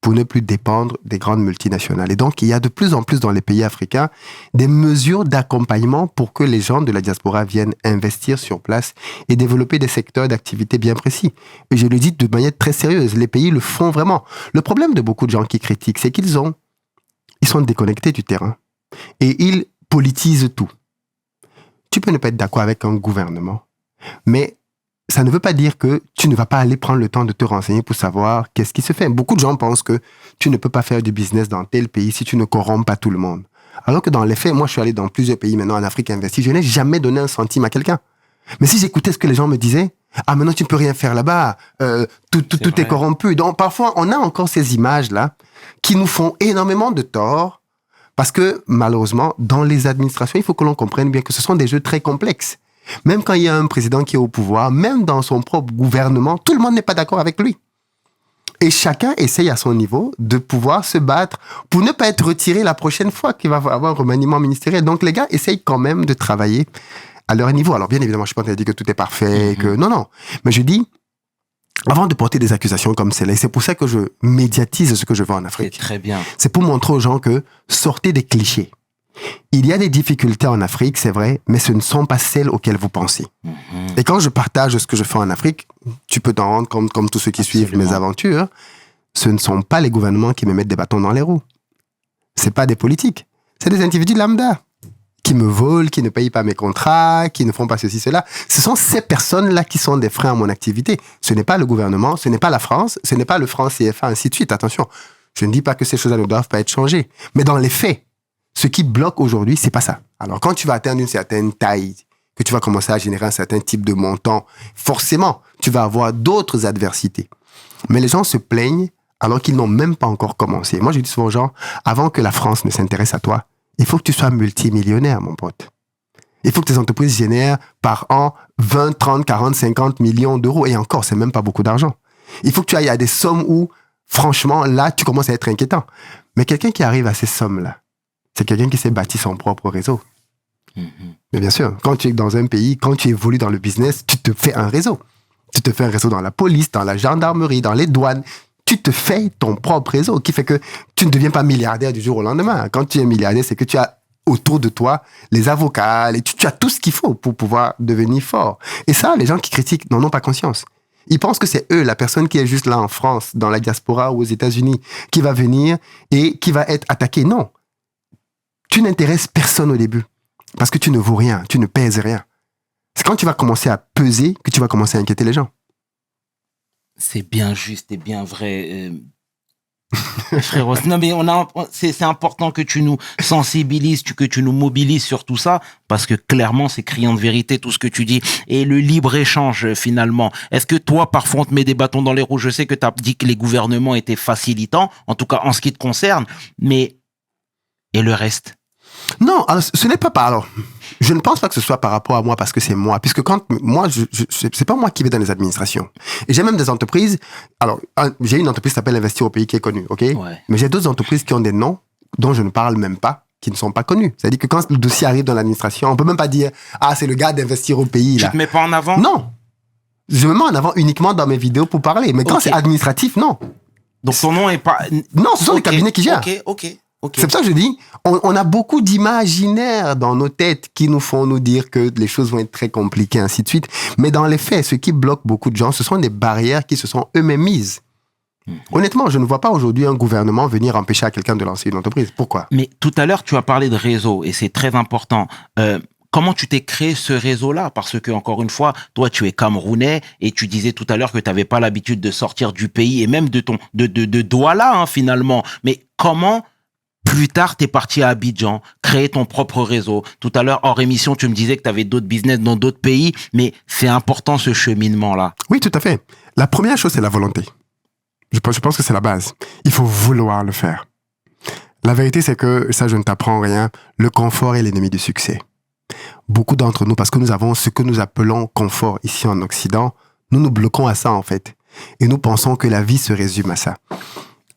pour ne plus dépendre des grandes multinationales. Et donc, il y a de plus en plus dans les pays africains des mesures d'accompagnement pour que les gens de la diaspora viennent investir sur place et développer des secteurs d'activité bien précis. Et je le dis de manière très sérieuse, les pays le font vraiment. Le problème de beaucoup de gens qui critiquent, c'est qu'ils sont déconnectés du terrain et ils politisent tout. Tu peux ne pas être d'accord avec un gouvernement, mais ça ne veut pas dire que tu ne vas pas aller prendre le temps de te renseigner pour savoir qu'est-ce qui se fait. Beaucoup de gens pensent que tu ne peux pas faire du business dans tel pays si tu ne corrompes pas tout le monde. Alors que dans les faits, moi, je suis allé dans plusieurs pays maintenant en Afrique investir. Je n'ai jamais donné un centime à quelqu'un. Mais si j'écoutais ce que les gens me disaient, ah, maintenant, tu ne peux rien faire là-bas, tout est corrompu. Donc, parfois, on a encore ces images-là qui nous font énormément de tort parce que, malheureusement, dans les administrations, il faut que l'on comprenne bien que ce sont des jeux très complexes. Même quand il y a un président qui est au pouvoir, même dans son propre gouvernement, tout le monde n'est pas d'accord avec lui. Et chacun essaye à son niveau de pouvoir se battre pour ne pas être retiré la prochaine fois qu'il va avoir un remaniement ministériel. Donc les gars essayent quand même de travailler à leur niveau. Alors bien évidemment, je ne suis pas en train de dire que tout est parfait, que non. Mais je dis, avant de porter des accusations comme celle-là, et c'est pour ça que je médiatise ce que je veux en Afrique. C'est très bien. C'est pour montrer aux gens que sortez des clichés. Il y a des difficultés en Afrique, c'est vrai, mais ce ne sont pas celles auxquelles vous pensez. Et quand je partage ce que je fais en Afrique, tu peux t'en rendre compte, comme tous ceux qui suivent mes aventures, ce ne sont pas les gouvernements qui me mettent des bâtons dans les roues. C'est pas des politiques. C'est des individus lambda qui me volent, qui ne payent pas mes contrats, qui ne font pas ceci, cela. Ce sont ces personnes-là qui sont des freins à mon activité. Ce n'est pas le gouvernement, ce n'est pas la France, ce n'est pas le franc CFA, ainsi de suite. Attention, je ne dis pas que ces choses-là ne doivent pas être changées. Mais dans les faits, ce qui bloque aujourd'hui, c'est pas ça. Alors, quand tu vas atteindre une certaine taille, que tu vas commencer à générer un certain type de montant, forcément, tu vas avoir d'autres adversités. Mais les gens se plaignent alors qu'ils n'ont même pas encore commencé. Moi, je dis souvent aux gens, avant que la France ne s'intéresse à toi, il faut que tu sois multimillionnaire, mon pote. Il faut que tes entreprises génèrent par an 20, 30, 40, 50 millions d'euros. Et encore, c'est même pas beaucoup d'argent. Il faut que tu ailles à des sommes où, franchement, là, tu commences à être inquiétant. Mais quelqu'un qui arrive à ces sommes-là, c'est quelqu'un qui s'est bâti son propre réseau. Mais bien sûr, quand tu es dans un pays, quand tu évolues dans le business, tu te fais un réseau. Tu te fais un réseau dans la police, dans la gendarmerie, dans les douanes. Tu te fais ton propre réseau qui fait que tu ne deviens pas milliardaire du jour au lendemain. Quand tu es milliardaire, c'est que tu as autour de toi les avocats, tu as tout ce qu'il faut pour pouvoir devenir fort. Et ça, les gens qui critiquent n'en ont pas conscience. Ils pensent que c'est eux, la personne qui est juste là en France, dans la diaspora ou aux États-Unis, qui va venir et qui va être attaquée. Non. Tu n'intéresses personne au début parce que tu ne vaux rien, tu ne pèses rien. C'est quand tu vas commencer à peser que tu vas commencer à inquiéter les gens. C'est bien juste et bien vrai, frérot. Non, mais c'est important que tu nous sensibilises, que tu nous mobilises sur tout ça, parce que clairement, c'est criant de vérité tout ce que tu dis. Et le libre-échange, finalement. Est-ce que toi, parfois, on te met des bâtons dans les roues? Je sais que tu as dit que les gouvernements étaient facilitants, en tout cas en ce qui te concerne, mais et le reste? Non, alors, ce n'est pas par... Alors, je ne pense pas que ce soit par rapport à moi parce que c'est moi. Puisque quand moi, c'est pas moi qui vais dans les administrations. Et j'ai même des entreprises... Alors, j'ai une entreprise qui s'appelle Investir au pays qui est connue, ok? Ouais. Mais j'ai d'autres entreprises qui ont des noms dont je ne parle même pas, qui ne sont pas connus. C'est-à-dire que quand le dossier arrive dans l'administration, on peut même pas dire « Ah, c'est le gars d'Investir au pays, là. » Tu te mets pas en avant? Non. Je me mets en avant uniquement dans mes vidéos pour parler. Mais quand Ok. c'est administratif, non. Donc ton nom est pas... Non, ce sont les Ok, cabinets qui gèrent. Ok. C'est pour ça que je dis, on a beaucoup d'imaginaires dans nos têtes qui nous font nous dire que les choses vont être très compliquées, ainsi de suite. Mais dans les faits, ce qui bloque beaucoup de gens, ce sont des barrières qui se sont eux-mêmes mises. Honnêtement, je ne vois pas aujourd'hui un gouvernement venir empêcher à quelqu'un de lancer une entreprise. Pourquoi? Mais tout à l'heure, tu as parlé de réseau et c'est très important. Comment tu t'es créé ce réseau-là? Parce que, encore une fois, toi, tu es Camerounais et tu disais tout à l'heure que tu n'avais pas l'habitude de sortir du pays et même de Douala, hein, finalement. Mais comment, plus tard, t'es parti à Abidjan, créer ton propre réseau? Tout à l'heure, hors émission, tu me disais que tu avais d'autres business dans d'autres pays, mais c'est important ce cheminement-là. Oui, tout à fait. La première chose, c'est la volonté. Je pense que c'est la base. Il faut vouloir le faire. La vérité, c'est que, ça, je ne t'apprends rien, le confort est l'ennemi du succès. Beaucoup d'entre nous, parce que nous avons ce que nous appelons confort ici en Occident, nous nous bloquons à ça, en fait. Et nous pensons que la vie se résume à ça.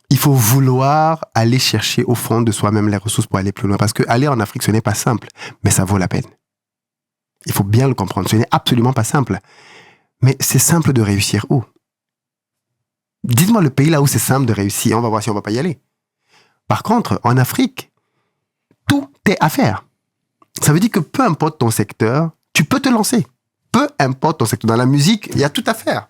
Il faut vouloir aller chercher au fond de soi-même les ressources pour aller plus loin. Parce que aller en Afrique, ce n'est pas simple, mais ça vaut la peine. Il faut bien le comprendre. Ce n'est absolument pas simple. Mais c'est simple de réussir où? Dites-moi le pays là où c'est simple de réussir. On va voir si on va pas y aller. Par contre, en Afrique, tout est à faire. Ça veut dire que peu importe ton secteur, tu peux te lancer. Peu importe ton secteur. Dans la musique, il y a tout à faire.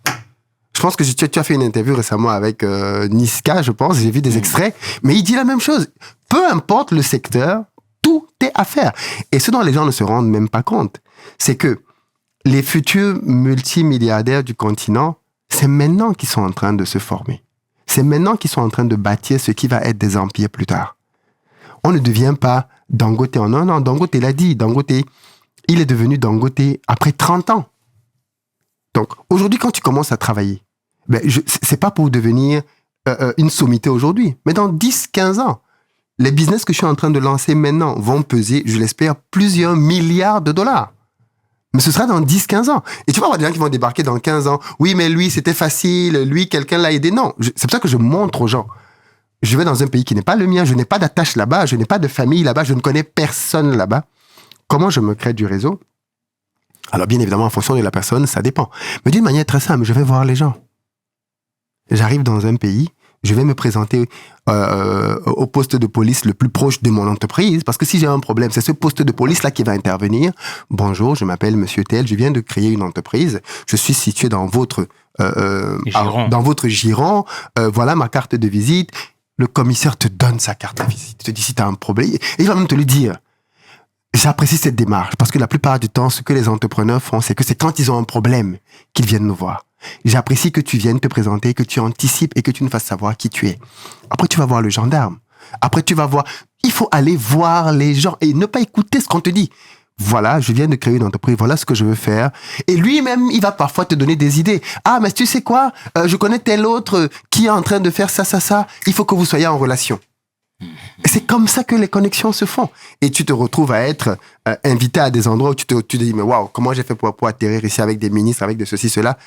Je pense que tu as fait une interview récemment avec Niska, je pense. J'ai vu des extraits. Mais il dit la même chose. Peu importe le secteur, tout est à faire. Et ce dont les gens ne se rendent même pas compte, c'est que les futurs multimilliardaires du continent, c'est maintenant qu'ils sont en train de se former. C'est maintenant qu'ils sont en train de bâtir ce qui va être des empires plus tard. On ne devient pas Dangote. Non, Dangote l'a dit. Dangote, il est devenu Dangote après 30 ans. Donc, aujourd'hui, quand tu commences à travailler, c'est pas pour devenir une sommité aujourd'hui, mais dans 10, 15 ans, les business que je suis en train de lancer maintenant vont peser, je l'espère, plusieurs milliards de dollars. Mais ce sera dans 10, 15 ans. Et tu vas avoir des gens qui vont débarquer dans 15 ans. Oui, mais lui, c'était facile. Lui, quelqu'un l'a aidé. Non, c'est pour ça que je montre aux gens. Je vais dans un pays qui n'est pas le mien. Je n'ai pas d'attache là-bas. Je n'ai pas de famille là-bas. Je ne connais personne là-bas. Comment je me crée du réseau? Alors, bien évidemment, en fonction de la personne, ça dépend. Mais d'une manière très simple, je vais voir les gens. J'arrive dans un pays, je vais me présenter au poste de police le plus proche de mon entreprise, parce que si j'ai un problème, c'est ce poste de police-là qui va intervenir. Bonjour, je m'appelle Monsieur Tel, je viens de créer une entreprise, je suis situé dans votre giron, voilà ma carte de visite. Le commissaire te donne sa carte de visite, il te dit si tu as un problème, et il va même te le dire. J'apprécie cette démarche, parce que la plupart du temps, ce que les entrepreneurs font, c'est que c'est quand ils ont un problème qu'ils viennent nous voir. J'apprécie que tu viennes te présenter, que tu anticipes et que tu nous fasses savoir qui tu es. Après, tu vas voir le gendarme. Après, tu vas voir... Il faut aller voir les gens et ne pas écouter ce qu'on te dit. Voilà, je viens de créer une entreprise, voilà ce que je veux faire. Et lui-même, il va parfois te donner des idées. Ah, mais tu sais quoi? Je connais tel autre qui est en train de faire ça. Il faut que vous soyez en relation. C'est comme ça que les connexions se font. Et tu te retrouves à être invité à des endroits où tu te dis, mais waouh, comment j'ai fait pour atterrir ici avec des ministres, avec de ceci, cela?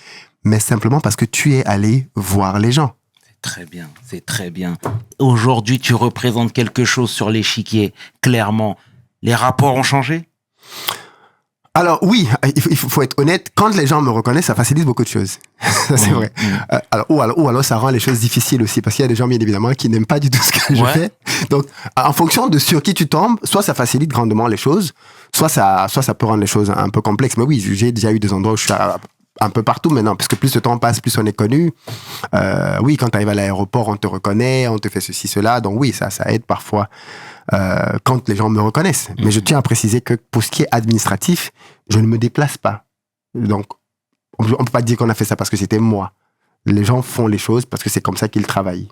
Mais simplement parce que tu es allé voir les gens. C'est très bien. Aujourd'hui, tu représentes quelque chose sur l'échiquier, clairement. Les rapports ont changé? Alors oui, il faut être honnête, quand les gens me reconnaissent, ça facilite beaucoup de choses. Ça, c'est vrai. Ou alors ça rend les choses difficiles aussi, parce qu'il y a des gens, bien évidemment, qui n'aiment pas du tout ce que je fais. Donc, en fonction de sur qui tu tombes, soit ça facilite grandement les choses, soit ça peut rendre les choses un peu complexes. Mais oui, j'ai déjà eu des endroits où je suis un peu partout maintenant, parce que plus le temps passe, plus on est connu. Oui, quand tu arrives à l'aéroport, on te reconnaît, on te fait ceci, cela. Donc oui, ça aide parfois quand les gens me reconnaissent. Mais je tiens à préciser que pour ce qui est administratif, je ne me déplace pas. Donc, on ne peut pas dire qu'on a fait ça parce que c'était moi. Les gens font les choses parce que c'est comme ça qu'ils travaillent.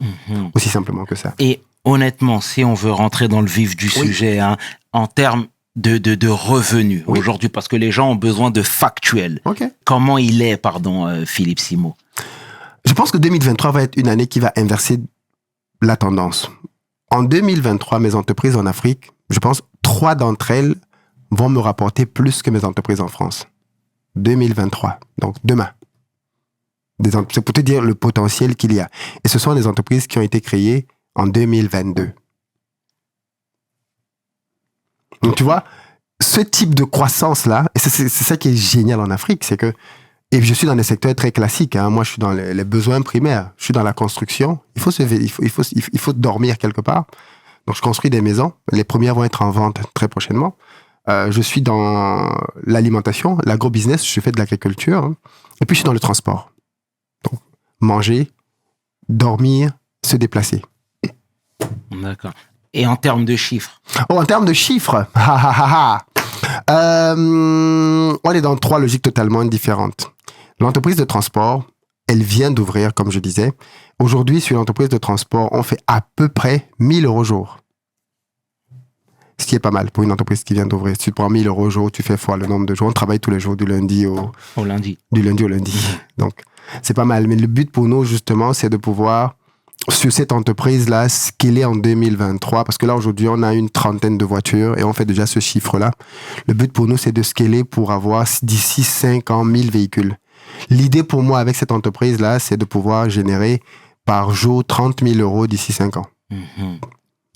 Aussi simplement que ça. Et honnêtement, si on veut rentrer dans le vif du sujet, hein, en termes de revenus aujourd'hui, parce que les gens ont besoin de factuels. Comment il est, Philippe Simo? Je pense que 2023 va être une année qui va inverser la tendance. En 2023, mes entreprises en Afrique, je pense 3 d'entre elles vont me rapporter plus que mes entreprises en France. 2023, donc demain. C'est pour te dire le potentiel qu'il y a. Et ce sont des entreprises qui ont été créées en 2022. Donc tu vois, ce type de croissance-là, et c'est ça qui est génial en Afrique, c'est que Et je suis dans des secteurs très classiques. Hein. Moi, je suis dans les besoins primaires. Je suis dans la construction. Il faut dormir quelque part. Donc, je construis des maisons. Les premières vont être en vente très prochainement. Je suis dans l'alimentation, l'agrobusiness. Je fais de l'agriculture. Hein. Et puis, je suis dans le transport. Donc, manger, dormir, se déplacer. D'accord. Et en termes de chiffres? Oh, en termes de chiffres, on est dans 3 logiques totalement différentes. L'entreprise de transport, elle vient d'ouvrir, comme je disais. Aujourd'hui, sur l'entreprise de transport, on fait à peu près 1 000 € jour. Ce qui est pas mal pour une entreprise qui vient d'ouvrir. Si tu prends 1 000 € jour, tu fais fois le nombre de jours. On travaille tous les jours du lundi au lundi. Du lundi au lundi. Donc, c'est pas mal. Mais le but pour nous, justement, c'est de pouvoir, sur cette entreprise-là, scaler en 2023. Parce que là, aujourd'hui, on a une 30aine de voitures et on fait déjà ce chiffre-là. Le but pour nous, c'est de scaler pour avoir d'ici 5 ans 1 000 véhicules. L'idée pour moi avec cette entreprise-là, c'est de pouvoir générer par jour 30 000 € d'ici 5 ans.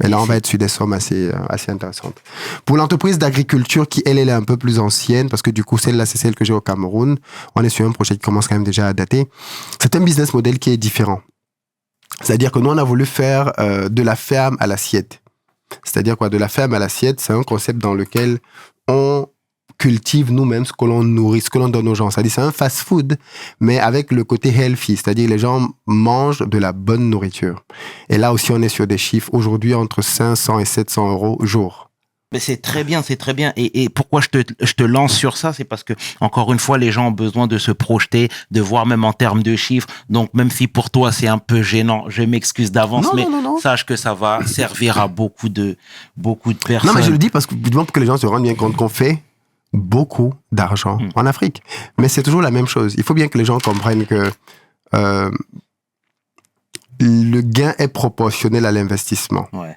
Et là, on va être sur des sommes assez intéressantes. Pour l'entreprise d'agriculture qui, elle est un peu plus ancienne, parce que du coup, celle-là, c'est celle que j'ai au Cameroun. On est sur un projet qui commence quand même déjà à dater. C'est un business model qui est différent. C'est-à-dire que nous, on a voulu faire de la ferme à l'assiette. C'est-à-dire quoi? De la ferme à l'assiette, c'est un concept dans lequel on cultive nous-mêmes ce que l'on nourrit, ce que l'on donne aux gens. C'est-à-dire c'est un fast-food, mais avec le côté healthy. C'est-à-dire les gens mangent de la bonne nourriture. Et là aussi, on est sur des chiffres aujourd'hui entre 500 et 700 € jour. Mais c'est très bien, c'est très bien. Et pourquoi je te lance sur ça, c'est parce que, encore une fois, les gens ont besoin de se projeter, de voir même en termes de chiffres. Donc, même si pour toi, c'est un peu gênant, je m'excuse d'avance, non. Sache que ça va servir à beaucoup de personnes. Non, mais je le dis parce que, pour que les gens se rendent bien compte qu'on fait beaucoup d'argent en Afrique. Mais c'est toujours la même chose. Il faut bien que les gens comprennent que le gain est proportionnel à l'investissement. Ouais.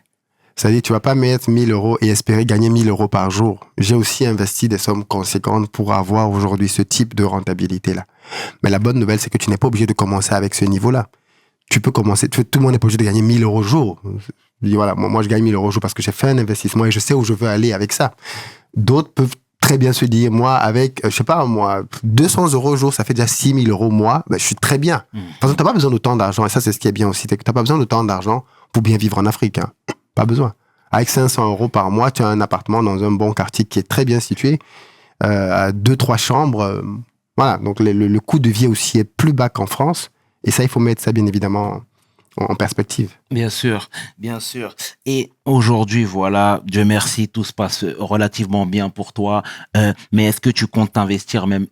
C'est-à-dire, tu vas pas mettre 1 000 € et espérer gagner 1 000 € par jour. J'ai aussi investi des sommes conséquentes pour avoir aujourd'hui ce type de rentabilité-là. Mais la bonne nouvelle, c'est que tu n'es pas obligé de commencer avec ce niveau-là. Tu peux commencer, tout le monde n'est pas obligé de gagner 1 000 € jour. Je dis, voilà, moi, je gagne 1 000 € jour parce que j'ai fait un investissement et je sais où je veux aller avec ça. D'autres peuvent très bien se dire, moi, avec, 200 € jour, ça fait déjà 6 000 € mois, je suis très bien. Parce que t'as pas besoin d'autant d'argent, et ça, c'est ce qui est bien aussi, c'est que t'as pas besoin d'autant d'argent pour bien vivre en Afrique, hein. Pas besoin. Avec 500 € par mois, tu as un appartement dans un bon quartier qui est très bien situé, à 2-3 chambres, voilà. Donc, le coût de vie aussi est plus bas qu'en France, et ça, il faut mettre ça, bien évidemment, en perspective. Bien sûr, bien sûr. Et aujourd'hui, voilà, Dieu merci, tout se passe relativement bien pour toi. Mais est-ce que tu comptes t'investir même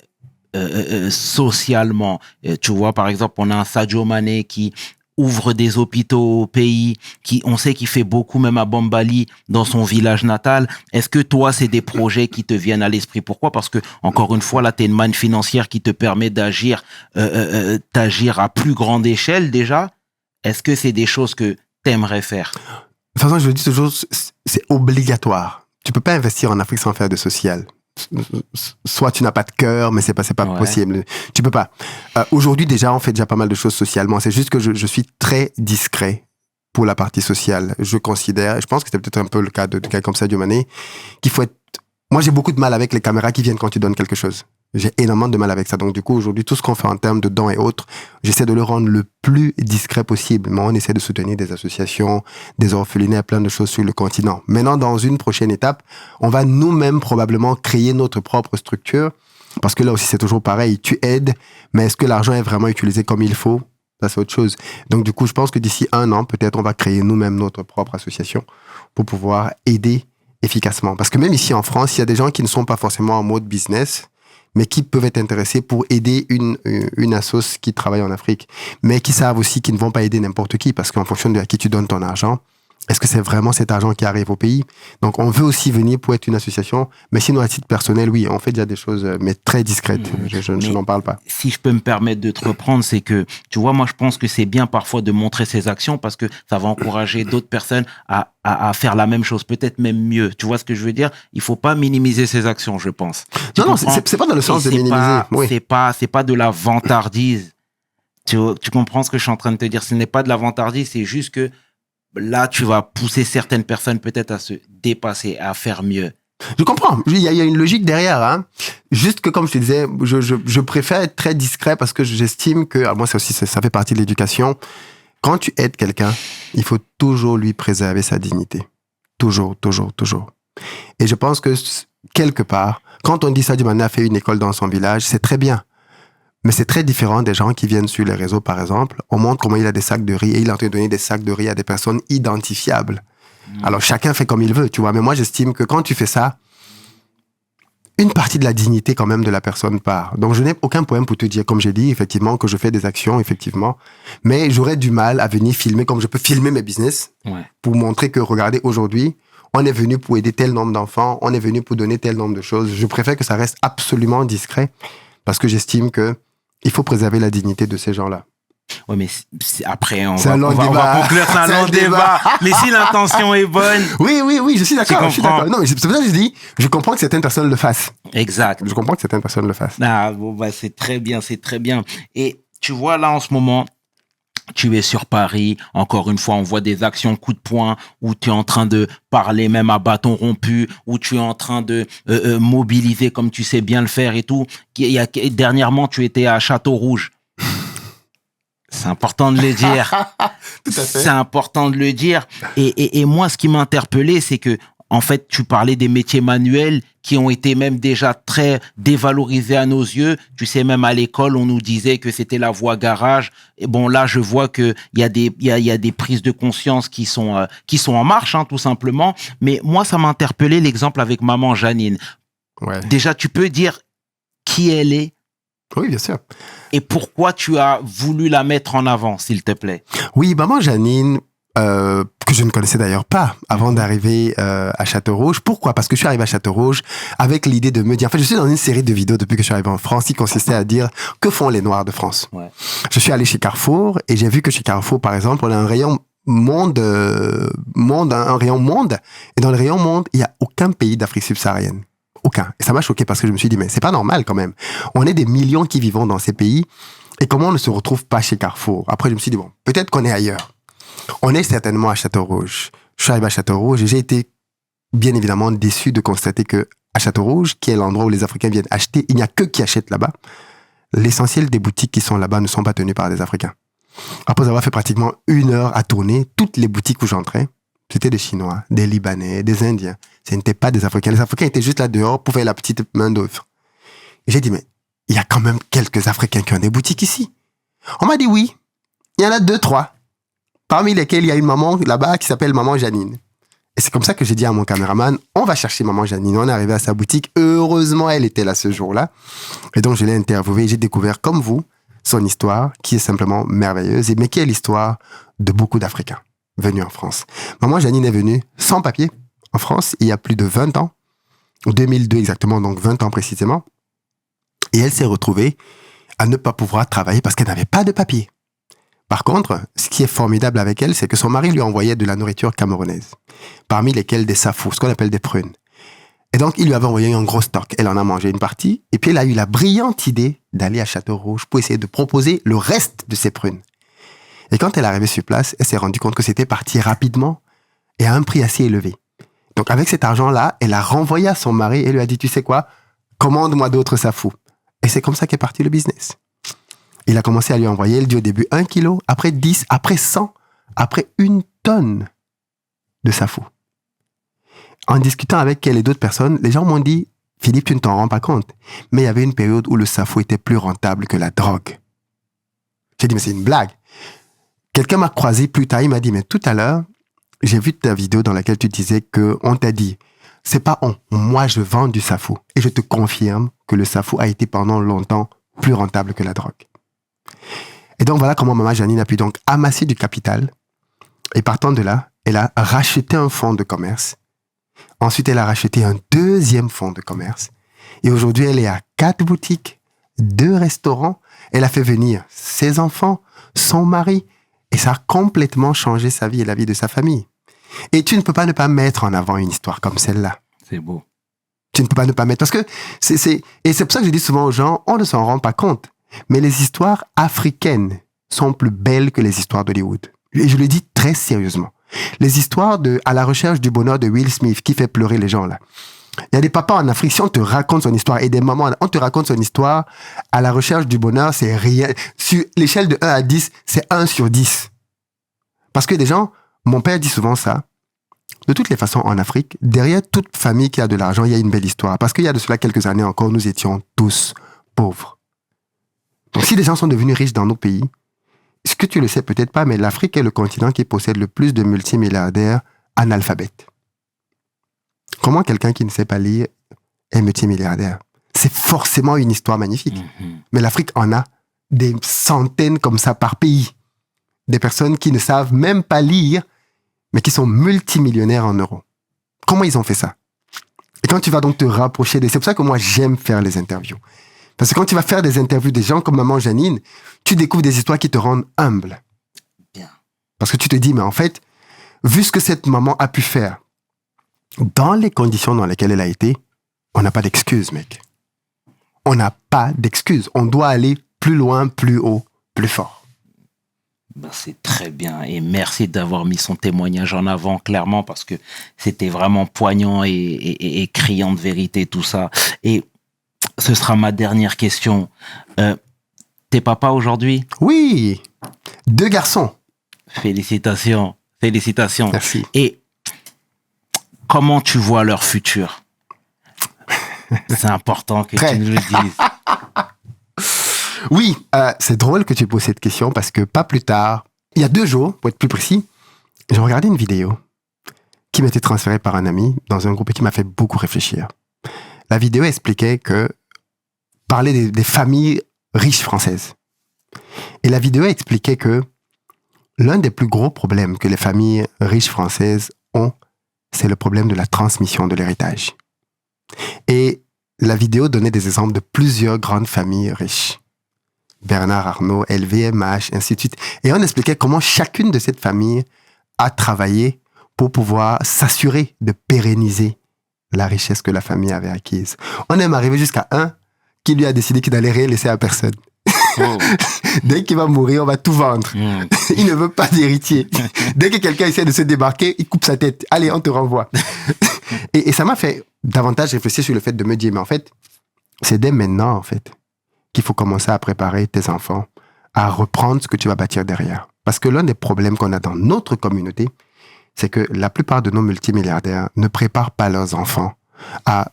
socialement? Tu vois, par exemple, on a un Sadio Mané qui ouvre des hôpitaux au pays, on sait qu'il fait beaucoup même à Bambali, dans son village natal. Est-ce que toi, c'est des projets qui te viennent à l'esprit? Pourquoi? Parce que, encore une fois, là, tu es une manne financière qui te permet d'agir à plus grande échelle déjà. Est-ce que c'est des choses que tu aimerais faire? De toute façon, je le dis toujours, c'est obligatoire. Tu peux pas investir en Afrique sans faire de social. Soit tu n'as pas de cœur, mais c'est pas possible. Tu peux pas. Aujourd'hui, déjà, on fait déjà pas mal de choses socialement. C'est juste que je suis très discret pour la partie sociale. Je considère, et je pense que c'est peut-être un peu le cas de quelqu'un comme Sadio Mané, qu'il faut être... Moi, j'ai beaucoup de mal avec les caméras qui viennent quand tu donnes quelque chose. J'ai énormément de mal avec ça. Donc, du coup, aujourd'hui, tout ce qu'on fait en termes de dons et autres, j'essaie de le rendre le plus discret possible. Mais on essaie de soutenir des associations, des orphelinats, plein de choses sur le continent. Maintenant, dans une prochaine étape, on va nous-mêmes probablement créer notre propre structure. Parce que là aussi, c'est toujours pareil. Tu aides, mais est-ce que l'argent est vraiment utilisé comme il faut? Ça, c'est autre chose. Donc, du coup, je pense que d'ici 1 an, peut-être, on va créer nous-mêmes notre propre association pour pouvoir aider efficacement. Parce que même ici en France, il y a des gens qui ne sont pas forcément en mode business, mais qui peuvent être intéressés pour aider une assoce qui travaille en Afrique, mais qui savent aussi qu'ils ne vont pas aider n'importe qui, parce qu'en fonction de à qui tu donnes ton argent, est-ce que c'est vraiment cet argent qui arrive au pays? Donc, on veut aussi venir pour être une association, mais sinon, à titre personnel, oui, on fait déjà des choses, mais très discrètes. Je n'en parle pas. Si je peux me permettre de te reprendre, c'est que, tu vois, moi, je pense que c'est bien parfois de montrer ses actions parce que ça va encourager d'autres personnes à faire la même chose, peut-être même mieux. Tu vois ce que je veux dire? Il faut pas minimiser ses actions, je pense. Non, c'est pas dans le sens de minimiser. Oui. C'est pas de la vantardise. Tu comprends ce que je suis en train de te dire? Ce n'est pas de la vantardise, c'est juste que là, tu vas pousser certaines personnes peut-être à se dépasser, à faire mieux. Je comprends. Il y a une logique derrière. Hein. Juste que, comme je te disais, je préfère être très discret parce que j'estime que, alors moi, ça fait partie de l'éducation. Quand tu aides quelqu'un, il faut toujours lui préserver sa dignité. Toujours. Et je pense que, quelque part, quand on dit Sadio Mané a fait une école dans son village, c'est très bien. Mais c'est très différent des gens qui viennent sur les réseaux, par exemple. On montre comment il a des sacs de riz et il est en train de donner des sacs de riz à des personnes identifiables. Alors, chacun fait comme il veut, tu vois. Mais moi, j'estime que quand tu fais ça, une partie de la dignité quand même de la personne part. Donc, je n'ai aucun problème pour te dire, comme j'ai dit, effectivement, que je fais des actions, effectivement. Mais j'aurais du mal à venir filmer comme je peux filmer mes business pour montrer que, regardez, aujourd'hui, on est venu pour aider tel nombre d'enfants, on est venu pour donner tel nombre de choses. Je préfère que ça reste absolument discret parce que j'estime que il faut préserver la dignité de ces gens-là. Oui, mais après, on va conclure, c'est un long débat. Mais si l'intention est bonne... Oui, je suis d'accord. Non, mais c'est pour ça que je dis, je comprends que certaines personnes le fassent. Exact. Je comprends que certaines personnes le fassent. Ah, bon, bah, c'est très bien. Et tu vois, là, en ce moment, tu es sur Paris. Encore une fois, on voit des actions coup de poing où tu es en train de parler même à bâton rompu, où tu es en train de mobiliser comme tu sais bien le faire et tout. Dernièrement, tu étais à Château-Rouge. C'est important de le dire. Tout à fait. C'est important de le dire. Et moi, ce qui m'a interpellé, c'est que, en fait, tu parlais des métiers manuels qui ont été même déjà très dévalorisés à nos yeux. Tu sais, même à l'école, on nous disait que c'était la voie garage. Et bon, là, je vois que il y a des prises de conscience qui sont en marche, hein, tout simplement. Mais moi, ça m'a interpellé l'exemple avec maman Janine. Ouais. Déjà, tu peux dire qui elle est? Oui, bien sûr. Et pourquoi tu as voulu la mettre en avant, s'il te plaît? Oui, maman Janine, que je ne connaissais d'ailleurs pas avant d'arriver à Château-Rouge. Pourquoi? Parce que je suis arrivé à Château-Rouge avec l'idée de me dire... En fait, je suis dans une série de vidéos depuis que je suis arrivé en France qui consistait à dire que font les Noirs de France. Ouais. Je suis allé chez Carrefour et j'ai vu que chez Carrefour, par exemple, on a un rayon monde. Et dans le rayon monde, il n'y a aucun pays d'Afrique subsaharienne. Aucun. Et ça m'a choqué parce que je me suis dit, mais c'est pas normal quand même. On est des millions qui vivons dans ces pays. Et comment on ne se retrouve pas chez Carrefour? Après, je me suis dit, bon, peut-être qu'on est ailleurs. On est certainement à Château-Rouge. Je suis arrivé à Château-Rouge et j'ai été bien évidemment déçu de constater que à Château-Rouge, qui est l'endroit où les Africains viennent acheter, il n'y a que qui achètent là-bas. L'essentiel des boutiques qui sont là-bas ne sont pas tenues par des Africains. Après avoir fait pratiquement 1 heure à tourner, toutes les boutiques où j'entrais, c'était des Chinois, des Libanais, des Indiens. Ce n'étaient pas des Africains. Les Africains étaient juste là dehors pour faire la petite main d'œuvre. Et j'ai dit, mais il y a quand même quelques Africains qui ont des boutiques ici. On m'a dit oui. Il y en a 2, 3. Parmi lesquels il y a une maman là-bas qui s'appelle Maman Janine. Et c'est comme ça que j'ai dit à mon caméraman, on va chercher Maman Janine. On est arrivé à sa boutique. Heureusement, elle était là ce jour-là. Et donc, je l'ai interviewée et j'ai découvert, comme vous, son histoire, qui est simplement merveilleuse, mais qui est l'histoire de beaucoup d'Africains venus en France. Maman Janine est venue sans papier en France il y a plus de 20 ans. En 2002 exactement, donc 20 ans précisément. Et elle s'est retrouvée à ne pas pouvoir travailler parce qu'elle n'avait pas de papier. Par contre, ce qui est formidable avec elle, c'est que son mari lui envoyait de la nourriture camerounaise, parmi lesquelles des safous, ce qu'on appelle des prunes. Et donc, il lui avait envoyé un gros stock. Elle en a mangé une partie, et puis elle a eu la brillante idée d'aller à Château-Rouge pour essayer de proposer le reste de ces prunes. Et quand elle est arrivée sur place, elle s'est rendue compte que c'était parti rapidement et à un prix assez élevé. Donc, avec cet argent-là, elle a renvoyé à son mari et lui a dit, tu sais quoi, commande-moi d'autres safous. Et c'est comme ça qu'est parti le business. Il a commencé à lui envoyer, elle dit au début 1 kilo, après 10, après 100, après 1 tonne de safou. En discutant avec elle et d'autres personnes, les gens m'ont dit, Philippe, tu ne t'en rends pas compte, mais il y avait une période où le safou était plus rentable que la drogue. J'ai dit, mais c'est une blague. Quelqu'un m'a croisé plus tard, il m'a dit, mais tout à l'heure, j'ai vu ta vidéo dans laquelle tu disais qu'on t'a dit, c'est pas moi je vends du safou. Et je te confirme que le safou a été pendant longtemps plus rentable que la drogue. Et donc voilà comment Maman Janine a pu donc amasser du capital. Et partant de là, elle a racheté un fonds de commerce. Ensuite, elle a racheté un 2e fonds de commerce. Et aujourd'hui, elle est à 4 boutiques, 2 restaurants. Elle a fait venir ses enfants, son mari. Et ça a complètement changé sa vie et la vie de sa famille. Et tu ne peux pas ne pas mettre en avant une histoire comme celle-là. C'est beau. Tu ne peux pas ne pas mettre. Parce que et c'est pour ça que je dis souvent aux gens, on ne s'en rend pas compte. Mais les histoires africaines sont plus belles que les histoires d'Hollywood. Et je le dis très sérieusement. Les histoires de À la recherche du bonheur de Will Smith, qui fait pleurer les gens là. Il y a des papas en Afrique, si on te raconte son histoire, et des mamans, on te raconte son histoire, à la recherche du bonheur, c'est rien. Sur l'échelle de 1 à 10, c'est 1 sur 10. Parce que des gens, mon père dit souvent ça, de toutes les façons en Afrique, derrière toute famille qui a de l'argent, il y a une belle histoire. Parce qu'il y a de cela quelques années encore, nous étions tous pauvres. Donc si des gens sont devenus riches dans nos pays, ce que tu le sais peut-être pas, mais l'Afrique est le continent qui possède le plus de multimilliardaires analphabètes. Comment quelqu'un qui ne sait pas lire est multimilliardaire? C'est forcément une histoire magnifique. Mais l'Afrique en a des centaines comme ça par pays. Des personnes qui ne savent même pas lire, mais qui sont multimillionnaires en euros. Comment ils ont fait ça? Et quand tu vas donc te rapprocher c'est pour ça que moi j'aime faire les interviews. Parce que quand tu vas faire des interviews des gens comme Maman Janine, tu découvres des histoires qui te rendent humble. Bien. Parce que tu te dis, mais en fait, vu ce que cette maman a pu faire, dans les conditions dans lesquelles elle a été, on n'a pas d'excuses, mec. On n'a pas d'excuses. On doit aller plus loin, plus haut, plus fort. Ben, c'est très bien. Et merci d'avoir mis son témoignage en avant, clairement, parce que c'était vraiment poignant et criant de vérité, tout ça. Et ce sera ma dernière question. T'es papa aujourd'hui? Oui, 2 garçons. Félicitations. Félicitations. Merci. Et comment tu vois leur futur? C'est important que tu nous le dises. Oui, c'est drôle que tu poses cette question parce que pas plus tard, il y a 2 jours, pour être plus précis, j'ai regardé une vidéo qui m'a été transférée par un ami dans un groupe et qui m'a fait beaucoup réfléchir. La vidéo expliquait que parlait des familles riches françaises. Et la vidéo expliquait que l'un des plus gros problèmes que les familles riches françaises ont, c'est le problème de la transmission de l'héritage. Et la vidéo donnait des exemples de plusieurs grandes familles riches. Bernard Arnault, LVMH, ainsi de suite. Et on expliquait comment chacune de ces familles a travaillé pour pouvoir s'assurer de pérenniser la richesse que la famille avait acquise. On est arrivé jusqu'à un qui lui a décidé qu'il n'allait rien laisser à personne. Oh. Dès qu'il va mourir, on va tout vendre. Il ne veut pas d'héritier. Dès que quelqu'un essaie de se débarquer, il coupe sa tête. Allez, on te renvoie. Et ça m'a fait davantage réfléchir sur le fait de me dire, mais en fait, c'est dès maintenant, en fait, qu'il faut commencer à préparer tes enfants à reprendre ce que tu vas bâtir derrière. Parce que l'un des problèmes qu'on a dans notre communauté, c'est que la plupart de nos multimilliardaires ne préparent pas leurs enfants à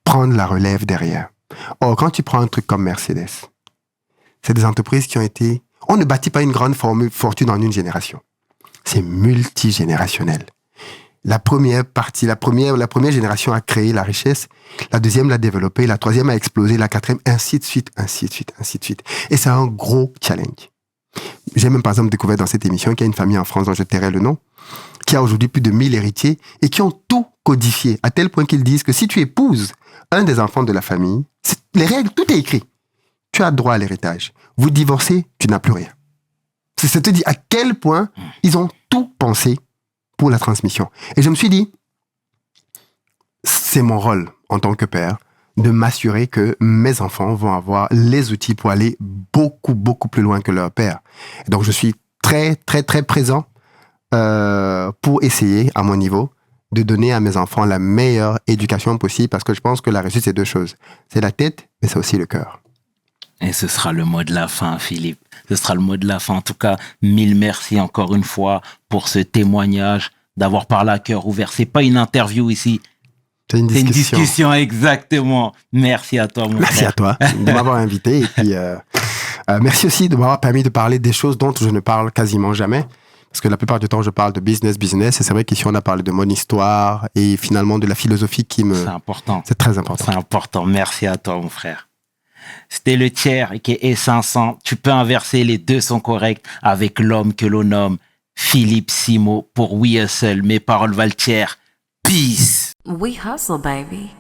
prendre la relève derrière. Or, quand tu prends un truc comme Mercedes, c'est des entreprises qui ont été... On ne bâtit pas une grande fortune en une génération. C'est multigénérationnel. La première génération a créé la richesse, la deuxième l'a développée, la troisième a explosé, la quatrième, ainsi de suite, ainsi de suite, ainsi de suite. Et c'est un gros challenge. J'ai même par exemple découvert dans cette émission qu'il y a une famille en France dont je tairai le nom, qui a aujourd'hui plus de 1000 héritiers et qui ont tout codifié, à tel point qu'ils disent que si tu épouses un des enfants de la famille, les règles, tout est écrit. Tu as droit à l'héritage. Vous divorcez, tu n'as plus rien. Ça te dit à quel point ils ont tout pensé pour la transmission. Et je me suis dit, c'est mon rôle en tant que père de m'assurer que mes enfants vont avoir les outils pour aller beaucoup, beaucoup plus loin que leur père. Et donc, je suis très, très, très présent pour essayer, à mon niveau, de donner à mes enfants la meilleure éducation possible parce que je pense que la réussite, c'est 2 choses. C'est la tête, mais c'est aussi le cœur. Et ce sera le mot de la fin, Philippe. Ce sera le mot de la fin. En tout cas, 1000 merci encore une fois pour ce témoignage, d'avoir parlé à cœur ouvert. C'est pas une interview ici. C'est une discussion, exactement. Merci à toi, mon Merci frère. à toi de m'avoir invité. Et puis, merci aussi de m'avoir permis de parler des choses dont je ne parle quasiment jamais. Parce que la plupart du temps, je parle de business. Et c'est vrai qu'ici, on a parlé de mon histoire et finalement de la philosophie qui me... C'est important. C'est très important. C'est important. Merci à toi, mon frère. C'était le tiers qui est S500. Tu peux inverser, les 2 sont corrects avec l'homme que l'on nomme Philippe Simo pour We Hustle. Mes paroles valent tiers. Peace. We hustle, baby.